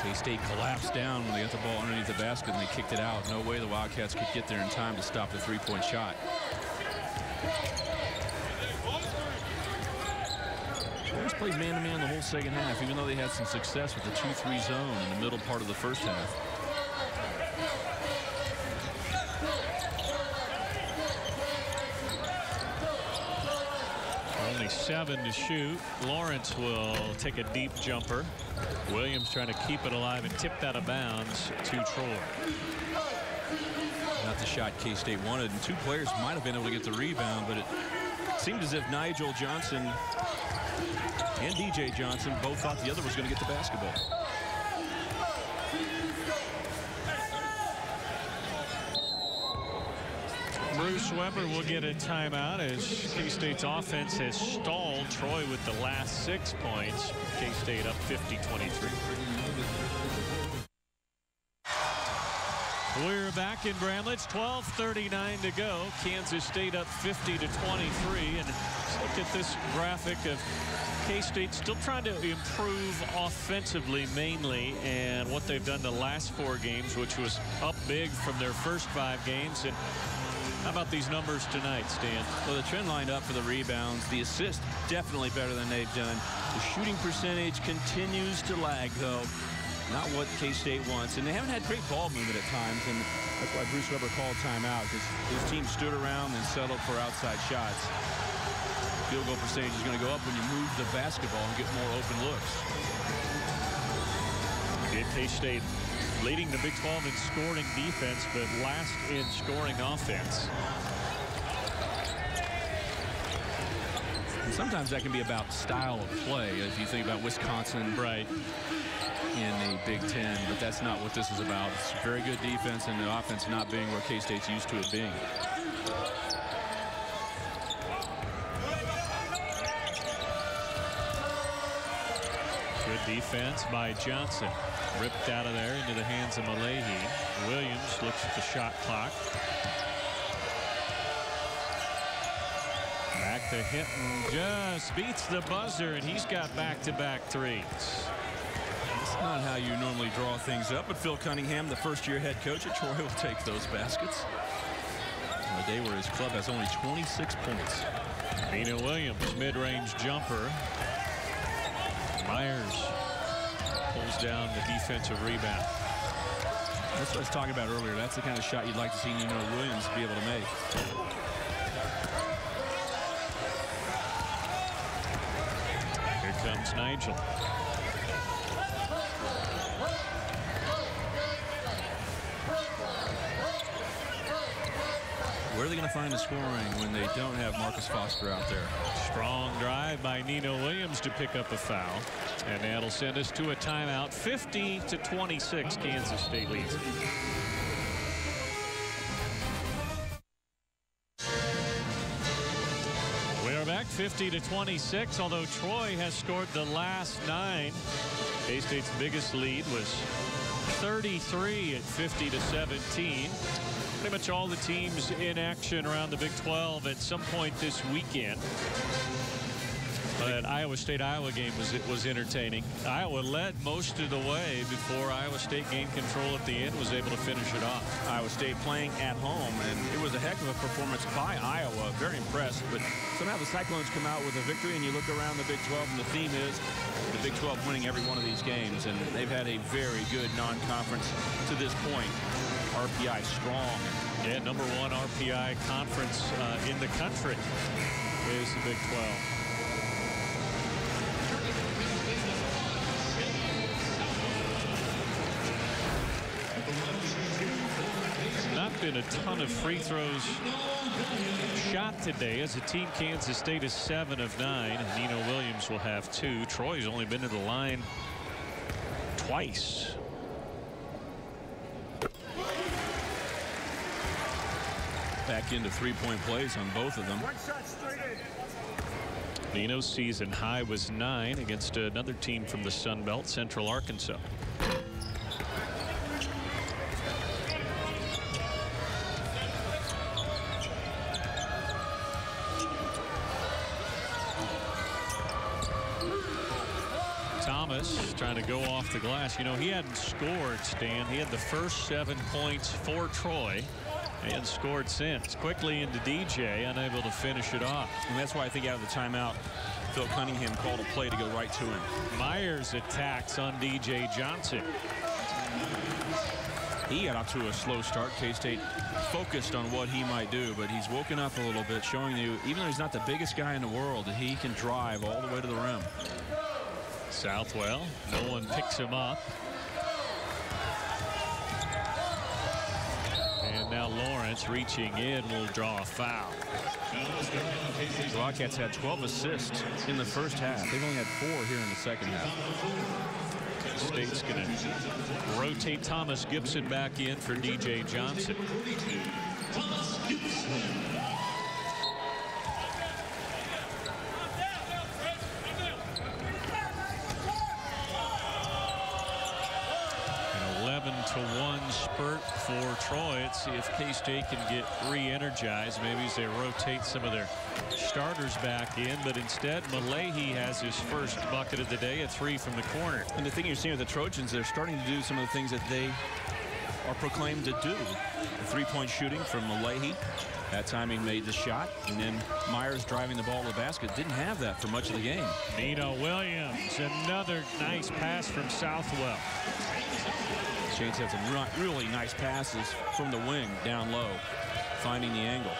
K-State collapsed down when they got the ball underneath the basket and they kicked it out. No way the Wildcats could get there in time to stop the 3-point shot. Bears played man-to-man the whole second half, even though they had some success with the 2-3 zone in the middle part of the first half. Only 7 to shoot. Lawrence will take a deep jumper. Williams trying to keep it alive and tip that out of bounds to Troy. Not the shot K-State wanted, and 2 players might have been able to get the rebound, but it seemed as if Nigel Johnson and DJ Johnson both thought the other was going to get the basketball. Bruce Weber will get a timeout as K-State's offense has stalled Troy with the last 6 points. K-State up 50-23. We're back in Bramlage, 12:39 to go. Kansas State up 50-23. And look at this graphic of K-State still trying to improve offensively mainly, and what they've done the last 4 games, which was up big from their first 5 games. And how about these numbers tonight, Stan? Well, the trend lined up for the rebounds. The assist definitely better than they've done. The shooting percentage continues to lag, though. Not what K-State wants. And they haven't had great ball movement at times, and that's why Bruce Weber called timeout, because his team stood around and settled for outside shots. Field goal percentage is going to go up when you move the basketball and get more open looks. K-State leading the Big 12 in scoring defense, but last in scoring offense. And sometimes that can be about style of play. If you think about Wisconsin, right, in the Big Ten, but that's not what this is about. It's very good defense, and the offense not being where K-State's used to it being. Good defense by Johnson. Ripped out of there into the hands of Malahi. Williams looks at the shot clock. Back to Hinton, just beats the buzzer, and he's got back-to-back 3s. That's not how you normally draw things up, but Phil Cunningham, the first-year head coach at Troy, will take those baskets. On a day where his club has only 26 points. Nina Williams, mid-range jumper. Myers pulls down the defensive rebound. That's what I was talking about earlier. That's the kind of shot you'd like to see Nina Williams be able to make. Here comes Nigel. Where are they going to find the scoring when they don't have Marcus Foster out there? Strong drive by Nina Williams to pick up a foul. And that'll send us to a timeout. 50-26, Kansas State leads. We are back 50-26, although Troy has scored the last 9. K-State's biggest lead was 33 at 50-17. Pretty much all the teams in action around the Big 12 at some point this weekend. But Iowa State-Iowa game was entertaining. Iowa led most of the way before Iowa State gained control at the end, was able to finish it off. Iowa State playing at home, and it was a heck of a performance by Iowa. Very impressed, but somehow the Cyclones come out with a victory, and you look around the Big 12, and the theme is the Big 12 winning every one of these games, and they've had a very good non-conference to this point. RPI strong. Yeah, #1 RPI conference in the country is the Big 12. been a ton of free throws shot today. As a team, Kansas State is 7 of 9. Nino Williams will have 2. Troy's only been to the line twice. Back into three-point plays on both of them. Nino's season high was 9 against another team from the Sun Belt, Central Arkansas. Thomas trying to go off the glass. You know, he hadn't scored, Stan. He had the first 7 points for Troy. He hadn't scored since. Quickly into DJ, unable to finish it off. And that's why I think out of the timeout, Phil Cunningham called a play to go right to him. Myers attacks on DJ Johnson. He got off to a slow start. K-State focused on what he might do, but he's woken up a little bit, showing you, even though he's not the biggest guy in the world, that he can drive all the way to the rim. Southwell, no one picks him up. And now Lawrence reaching in will draw a foul. The Wildcats had 12 assists in the first half. They've only had 4 here in the second half. State's going to rotate Thomas Gibson back in for DJ Johnson. An 11-1 spurt for Troy. Let's see if K-State can get re-energized. Maybe as they rotate some of their starters back in, but instead Malahi has his first bucket of the day, a 3 from the corner. And the thing you're seeing with the Trojans, they're starting to do some of the things that they are proclaimed to do. The three-point shooting from Malahi. That time he made the shot, and then Myers driving the ball to the basket. Didn't have that for much of the game. Nino Williams, another nice pass from Southwell. James had some really nice passes from the wing down low, finding the angle.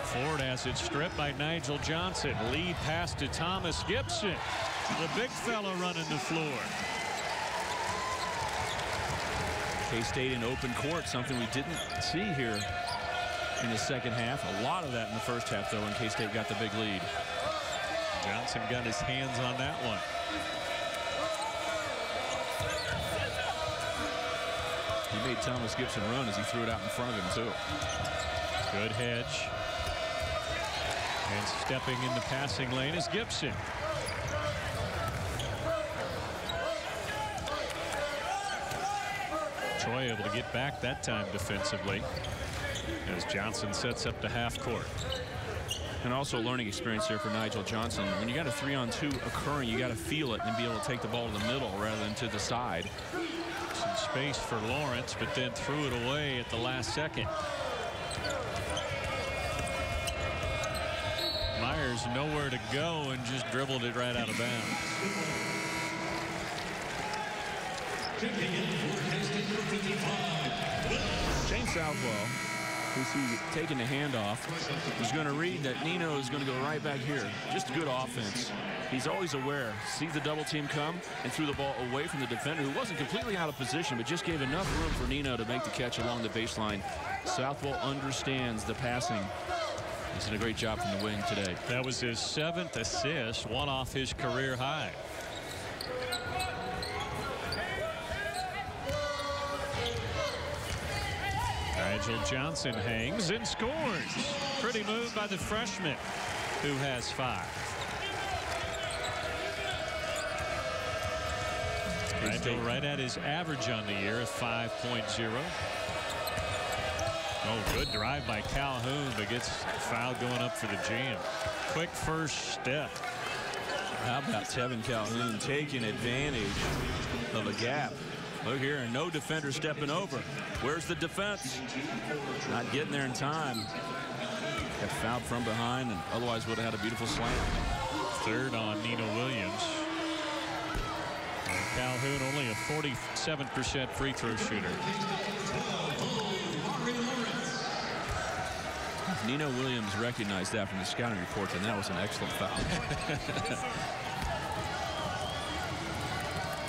Ford has it stripped by Nigel Johnson. Lead pass to Thomas Gibson. The big fella running the floor. K-State in open court, something we didn't see here in the second half. A lot of that in the first half, though, when K-State got the big lead. Johnson got his hands on that one. He made Thomas Gibson run as he threw it out in front of him, too. Good hedge. And stepping in the passing lane is Gibson. Troy able to get back that time defensively as Johnson sets up the half court. And also a learning experience here for Nigel Johnson. When you got a 3-on-2 occurring, you got to feel it and be able to take the ball to the middle rather than to the side. Some space for Lawrence, but then threw it away at the last second. Myers nowhere to go and just dribbled it right out of bounds. James Southwell, who's taking the handoff, is going to read that Nino is going to go right back here. Just good offense. He's always aware. See the double team come and threw the ball away from the defender, who wasn't completely out of position, but just gave enough room for Nino to make the catch along the baseline. Southwell understands the passing. He's done a great job from the wing today. That was his 7th assist, one off his career high. Nigel Johnson hangs and scores. Pretty move by the freshman, who has 5. Nigel right at his average on the year of 5.0. Oh, good drive by Calhoun, but gets fouled going up for the jam. Quick first step. How about Tevin Calhoun taking advantage of a gap? Look here, and no defender stepping over. Where's the defense? Not getting there in time. Got fouled from behind, and otherwise would have had a beautiful slam. 3rd on Nino Williams. And Calhoun only a 47% free throw shooter. Nino Williams recognized that from the scouting reports, and that was an excellent foul.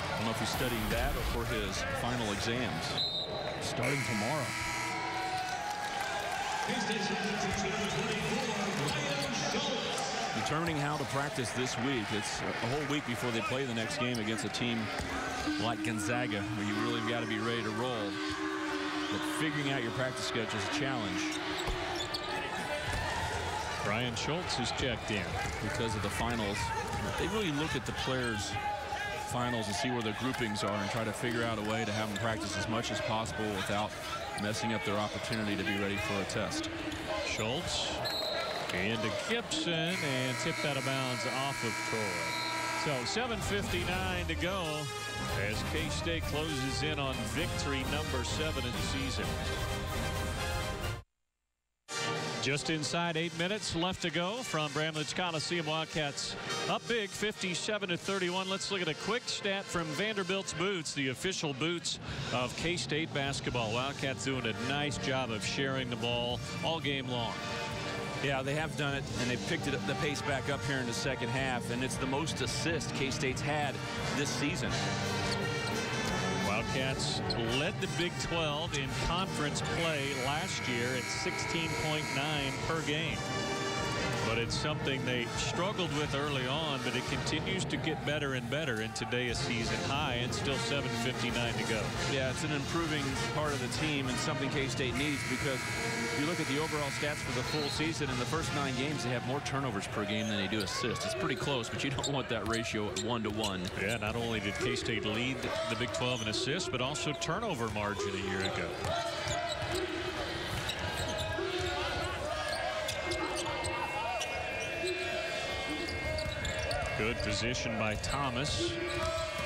I don't know if if he's studying that or for his final exams. Starting tomorrow. Determining how to practice this week. It's a whole week before they play the next game against a team like Gonzaga, where you really got to be ready to roll. But figuring out your practice schedule is a challenge. Brian Schultz is checked in. Because of the finals, they really look at the players' finals and see where their groupings are and try to figure out a way to have them practice as much as possible without messing up their opportunity to be ready for a test. Schultz into Gibson and tipped out of bounds off of Troy. So 7:59 to go as K-State closes in on victory number 7 of the season. Just inside 8 minutes left to go from Bramlage Coliseum. Wildcats up big, 57-31. Let's look at a quick stat from Vanderbilt's boots, the official boots of K-State basketball. Wildcats doing a nice job of sharing the ball all game long. Yeah, they have done it, and they've picked the pace back up here in the second half, and it's the most assists K-State's had this season. Wildcats led the Big 12 in conference play last year at 16.9 per game. But it's something they struggled with early on, but it continues to get better and better, and today a season high and still 7:59 to go. Yeah, it's an improving part of the team and something K-State needs, because if you look at the overall stats for the full season, in the first 9 games they have more turnovers per game than they do assists. It's pretty close, but you don't want that ratio at 1-to-1. Yeah, not only did K-State lead the Big 12 in assists, but also turnover margin a year ago. Good position by Thomas.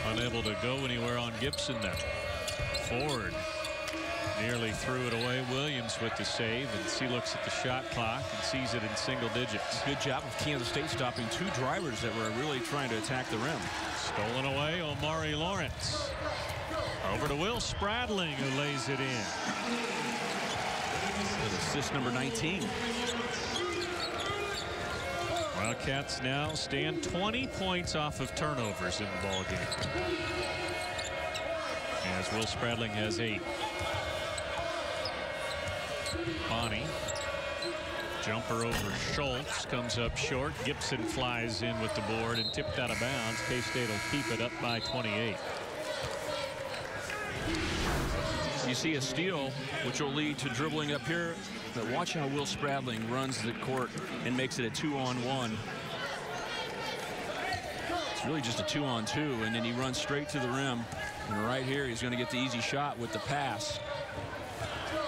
Unable to go anywhere on Gibson there. Ford nearly threw it away. Williams with the save, and he looks at the shot clock and sees it in single digits. Good job of Kansas State stopping 2 drivers that were really trying to attack the rim. Stolen away, Omari Lawrence. Over to Will Spradling, who lays it in. With assist number 19. Wildcats now stand 20 points off of turnovers in the ball game. As Will Spradling has 8. Bonnie. Jumper over Schultz, comes up short. Gibson flies in with the board and tipped out of bounds. K-State will keep it up by 28. You see a steal, which will lead to dribbling up here. But watch how Will Spradling runs the court and makes it a 2-on-1. It's really just a 2-on-2, and then he runs straight to the rim. And right here, he's going to get the easy shot with the pass.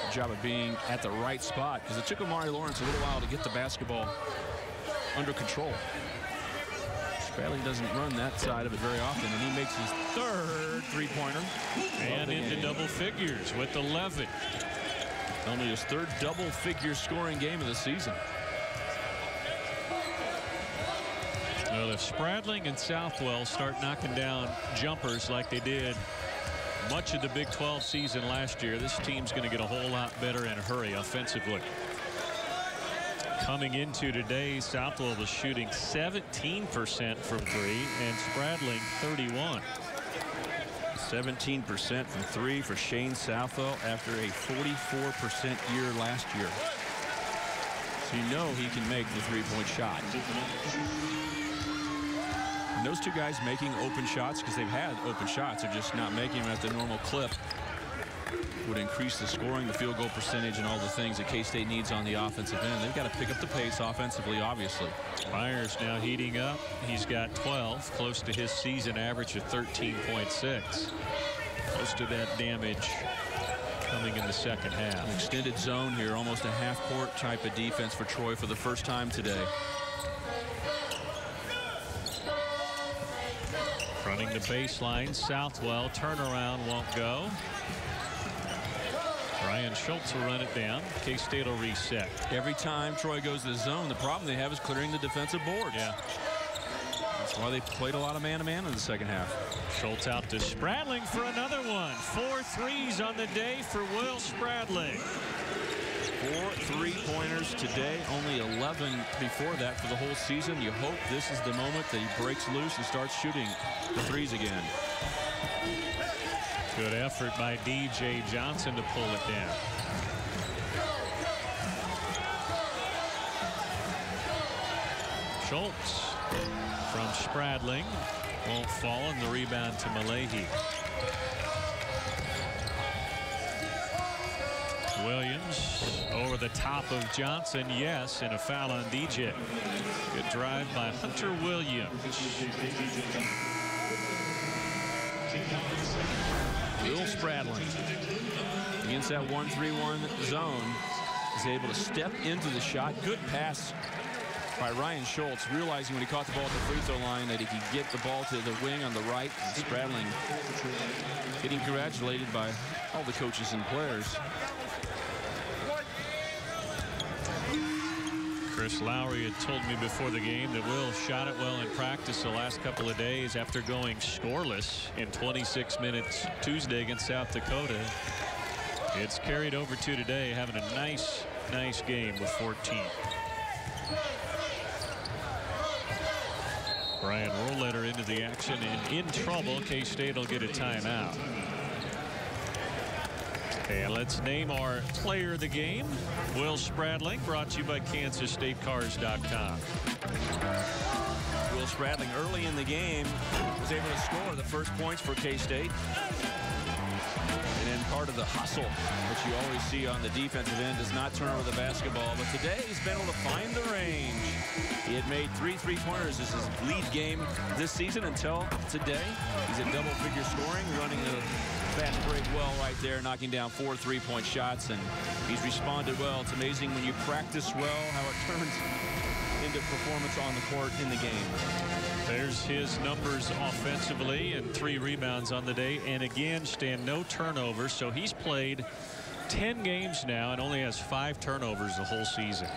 Good job of being at the right spot, because it took Omari Lawrence a little while to get the basketball under control. Spradling doesn't run that side of it very often, and he makes his 3rd three-pointer. And into double figures with 11. Only his 3rd double-figure scoring game of the season. Well, if Spradling and Southwell start knocking down jumpers like they did much of the Big 12 season last year, this team's going to get a whole lot better in a hurry offensively. Coming into today, Southwell was shooting 17% from 3 and Spradling 31. 17% from 3 for Shane Southwell after a 44% year last year. So you know he can make the 3-point shot. And those 2 guys making open shots, because they've had open shots, are just not making them at the normal clip, would increase the scoring, the field goal percentage, and all the things that K-State needs on the offensive end. They've got to pick up the pace offensively, obviously. Myers now heating up. He's got 12, close to his season average of 13.6. Close to that damage coming in the second half. An extended zone here, almost a half-court type of defense for Troy for the first time today. Running the baseline, Southwell, turnaround won't go. Brian Schultz will run it down. K-State will reset. Every time Troy goes to the zone, the problem they have is clearing the defensive boards. Yeah. That's why they played a lot of man-to-man in the second half. Schultz out to Spradling for another one. 4 threes on the day for Will Spradling. 4 3-pointers today, only 11 before that for the whole season. You hope this is the moment that he breaks loose and starts shooting the threes again. Good effort by DJ Johnson to pull it down. Schultz from Spradling won't fall, and the rebound to Malahi. Williams over the top of Johnson, yes, and a foul on DJ. Good drive by Hunter Williams. Will Spradling against that 1-3-1 zone is able to step into the shot. Good pass by Ryan Schultz, realizing when he caught the ball at the free throw line that he could get the ball to the wing on the right. And Spradling getting congratulated by all the coaches and players. Chris Lowry had told me before the game that Will shot it well in practice the last couple of days after going scoreless in 26 minutes Tuesday against South Dakota. It's carried over to today, having a nice game with 14. Brian Rolleder into the action and in trouble. K-State will get a timeout. And let's name our player of the game. Will Spradling, brought to you by KansasStateCars.com. Will Spradling early in the game was able to score the first points for K-State. And then part of the hustle that you always see on the defensive end is not turn over the basketball. But today he's been able to find the range. He had made 3 3-pointers. This is his lead game this season until today. He's at double-figure scoring, running the fast break well right there, knocking down 4 3-point shots, and he's responded well. It's amazing when you practice well how it turns into performance on the court in the game. There's his numbers offensively, and 3 rebounds on the day, and again, Stan, no turnovers. So he's played 10 games now and only has 5 turnovers the whole season.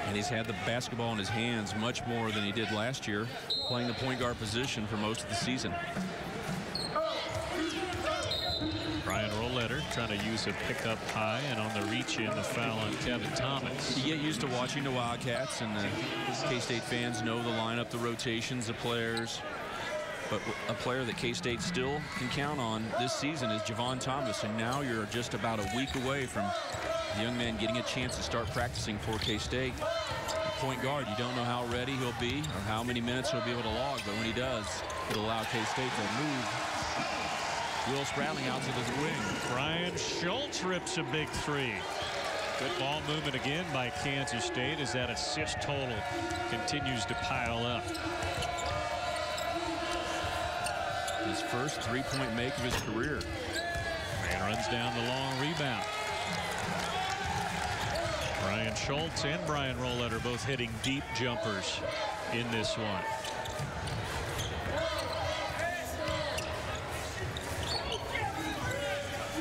And he's had the basketball in his hands much more than he did last year, playing the point guard position for most of the season. Brian Rolleder trying to use a pickup high, and on the reach in, the foul on Kevin Thomas. You get used to watching the Wildcats, and the K-State fans know the lineup, the rotations, the players. But a player that K-State still can count on this season is Javon Thomas, and now you're just about a week away from the young man getting a chance to start practicing for K-State. Point guard, you don't know how ready he'll be or how many minutes he'll be able to log, but when he does, it'll allow K-State to move. Will Spradling out to the wing. Brian Schultz rips a big 3. Good ball movement again by Kansas State as that assist total continues to pile up. His first 3-point make of his career. And runs down the long rebound. Brian Schultz and Brian Rolleder both hitting deep jumpers in this one.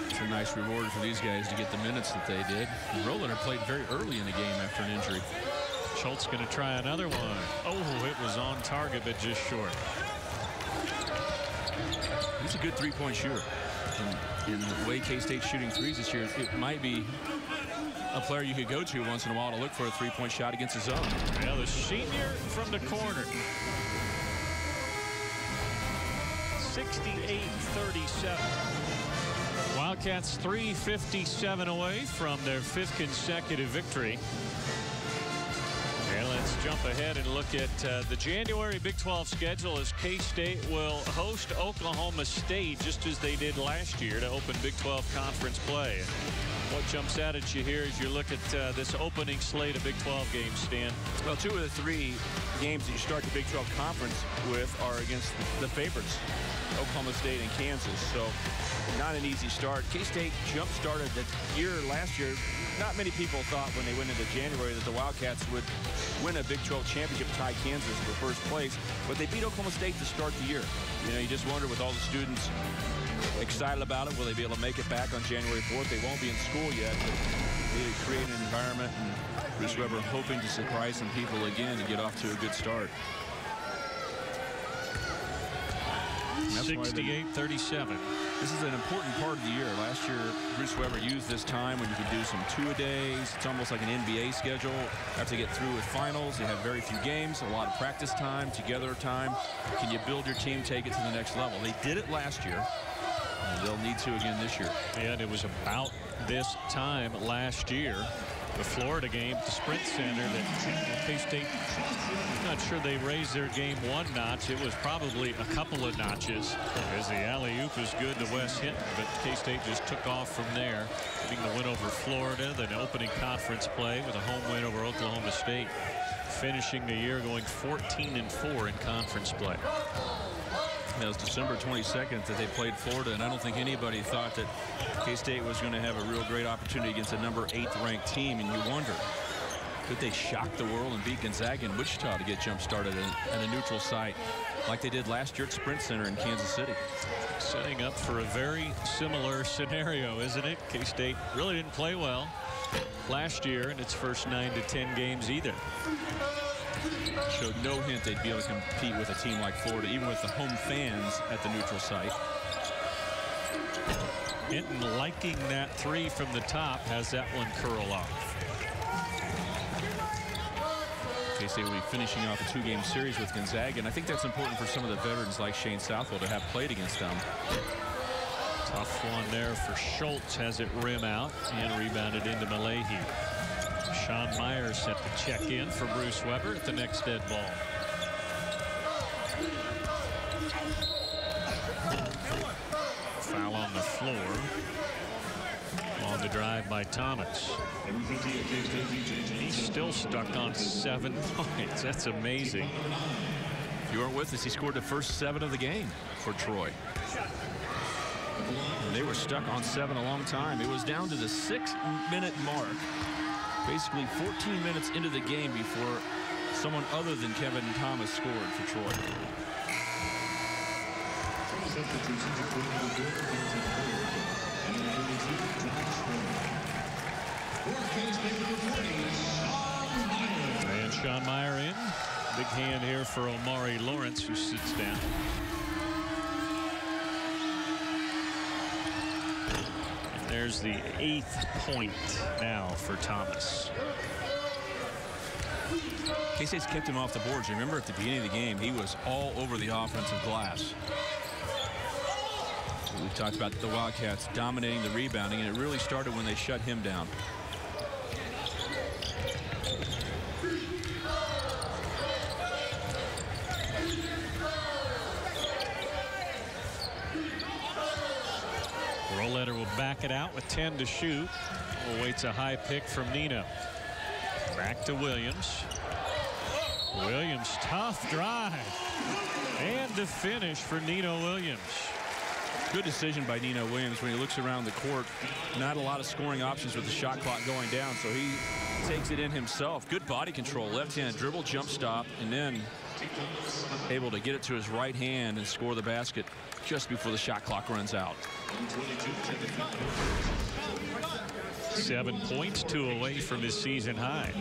It's a nice reward for these guys to get the minutes that they did. And Rolleder played very early in the game after an injury. Schultz going to try another one. Oh, it was on target, but just short. He's a good 3-point shooter. And in the way K-State's shooting threes this year, it might be a player you could go to once in a while to look for a 3-point shot against his zone. Yeah, the senior from the corner. 68-37. Wildcats 3:57 away from their 5th consecutive victory. And let's jump ahead and look at the January Big 12 schedule as K-State will host Oklahoma State just as they did last year to open Big 12 conference play. What jumps out at you here as you look at this opening slate of Big 12 games, Stan? Well, 2 of the 3 games that you start the Big 12 conference with are against the favorites, Oklahoma State and Kansas. So not an easy start. K-State jump-started the year last year. Not many people thought when they went into January that the Wildcats would win a Big 12 championship, tie Kansas for first place. But they beat Oklahoma State to start the year. You know, you just wonder with all the students excited about it, will they be able to make it back on January 4th? They won't be in school yet, but they create an environment, and Bruce Weber hoping to surprise some people again and get off to a good start. 68-37. This is an important part of the year. Last year, Bruce Weber used this time when you could do some two-a-days. It's almost like an NBA schedule. After you get through with finals, you have very few games, a lot of practice time, together time. Can you build your team, take it to the next level? They did it last year, and they'll need to again this year. And it was about this time last year, the Florida game at the Sprint Center, that K-State, I'm not sure they raised their game one notch. It was probably a couple of notches, as the alley-oop was good to Wes Hinton, but K-State just took off from there, getting the win over Florida, then opening conference play with a home win over Oklahoma State, finishing the year going 14-4 in conference play. It was December 22nd that they played Florida, and I don't think anybody thought that K-State was going to have a real great opportunity against a number 8th ranked team, and you wonder, could they shock the world and beat Gonzaga and Wichita to get jump started at a neutral site like they did last year at Sprint Center in Kansas City? Setting up for a very similar scenario, isn't it? K-State really didn't play well last year in its first 9 to 10 games either. Showed no hint they'd be able to compete with a team like Florida, even with the home fans at the neutral site. Hinton liking that three from the top, has that one curl off. K-State will be finishing off a 2-game series with Gonzaga, and I think that's important for some of the veterans like Shane Southwell to have played against them. Tough one there for Schultz, has it rim out and rebounded into Malahi. Sean Myers set to check in for Bruce Weber at the next dead ball. Foul on the floor. On the drive by Thomas. He's still stuck on 7 points. That's amazing. If you weren't with us, he scored the first 7 of the game for Troy. And they were stuck on 7 a long time. It was down to the 6-minute mark. Basically 14 minutes into the game before someone other than Kevin Thomas scored for Troy. And Sean Meyer in. Big hand here for Omari Lawrence, who sits down. There's the 8th point now for Thomas. K-State's kept him off the boards. Remember at the beginning of the game, he was all over the offensive glass. We talked about the Wildcats dominating the rebounding, and it really started when they shut him down. Rolleder will back it out with 10 to shoot. Awaits a high pick from Nino. Back to Williams. Williams, tough drive. And the finish for Nino Williams. Good decision by Nino Williams when he looks around the court. Not a lot of scoring options with the shot clock going down, so he takes it in himself. Good body control, left-hand dribble, jump stop, and then able to get it to his right hand and score the basket just before the shot clock runs out. 7 points, 2 away from his season high.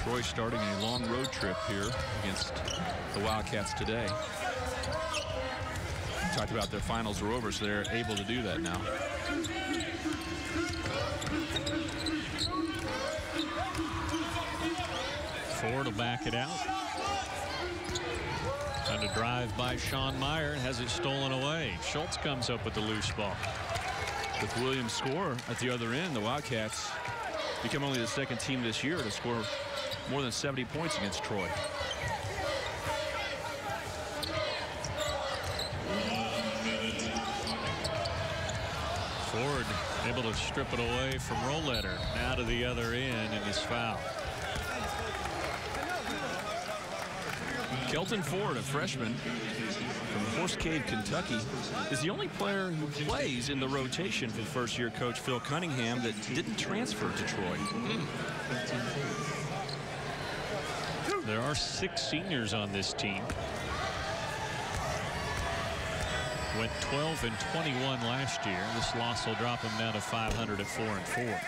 Troy starting a long road trip here against the Wildcats today. We talked about their finals are over, so they're able to do that now. Ford will back it out. And a drive by Sean Meyer, has it stolen away. Schultz comes up with the loose ball. With Williams' score at the other end, the Wildcats become only the 2nd team this year to score more than 70 points against Troy. Ford able to strip it away from Rolleder. Now to the other end, and is fouled. Kelton Ford, a freshman from Horse Cave, Kentucky, is the only player who plays in the rotation for first-year coach Phil Cunningham that didn't transfer to Troy. There are 6 seniors on this team. Went 12-21 last year. This loss will drop him down to 500 at 4-4.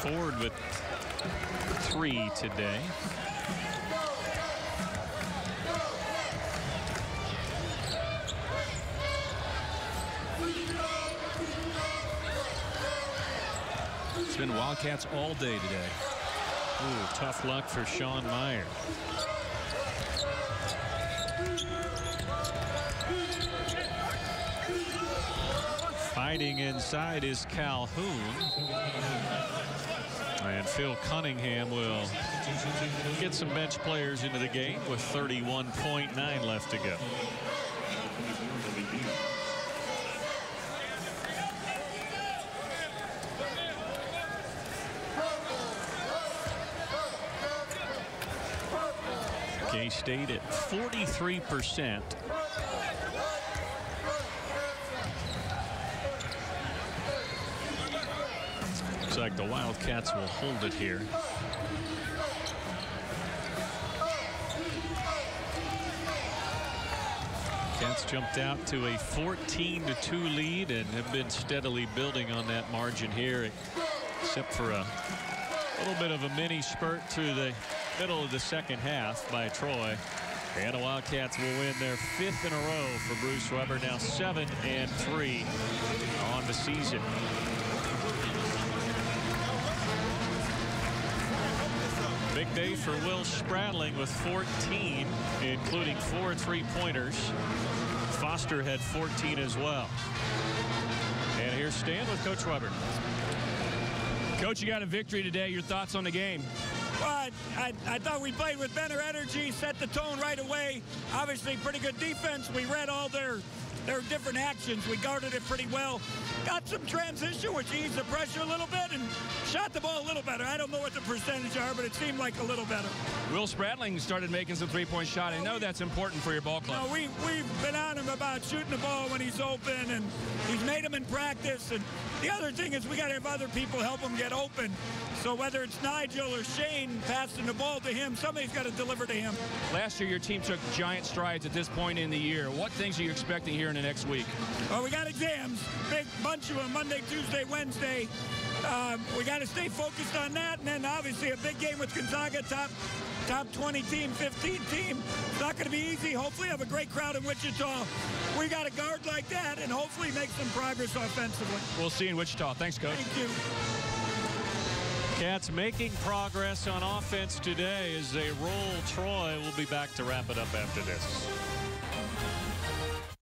Ford with 3 today. It's been Wildcats all day today. Ooh, tough luck for Sean Meyer. Fighting inside is Calhoun. And Phil Cunningham will get some bench players into the game with 31.9 left to go. K-State at 43%. Looks like the Wildcats will hold it here. Cats jumped out to a 14-2 lead and have been steadily building on that margin here, except for a little bit of a mini spurt through the middle of the second half by Troy. And the Wildcats will win their 5th in a row for Bruce Weber, now 7-3 on the season. Big day for Will Spradling with 14, including 4 3-pointers. Foster had 14 as well. And here's Stan with Coach Weber. Coach, you got a victory today. Your thoughts on the game? Well, I thought we played with better energy, set the tone right away. Obviously, pretty good defense. We read all their different actions. We guarded it pretty well. Got some transition, which eased the pressure a little bit, and shot the ball a little better. I don't know what the percentage are, but it seemed like a little better. Will Spradling started making some three-point shot. I know that's important for your ball club. No, we've been on him about shooting the ball when he's open, and he's made them in practice. And the other thing is we got to have other people help him get open. So whether it's Nigel or Shane passing the ball to him, somebody's got to deliver to him. Last year, your team took giant strides at this point in the year. What things are you expecting here in the next week? Well, we got exams, big bunch of them, Monday, Tuesday, Wednesday. We got to stay focused on that, and then obviously a big game with Gonzaga, top 20 team, 15 team. It's not going to be easy. Hopefully have a great crowd in Wichita. We got a guard like that, and hopefully make some progress offensively. We'll see you in Wichita. Thanks, Coach. Thank you. Cats making progress on offense today as they roll Troy. We'll be back to wrap it up after this.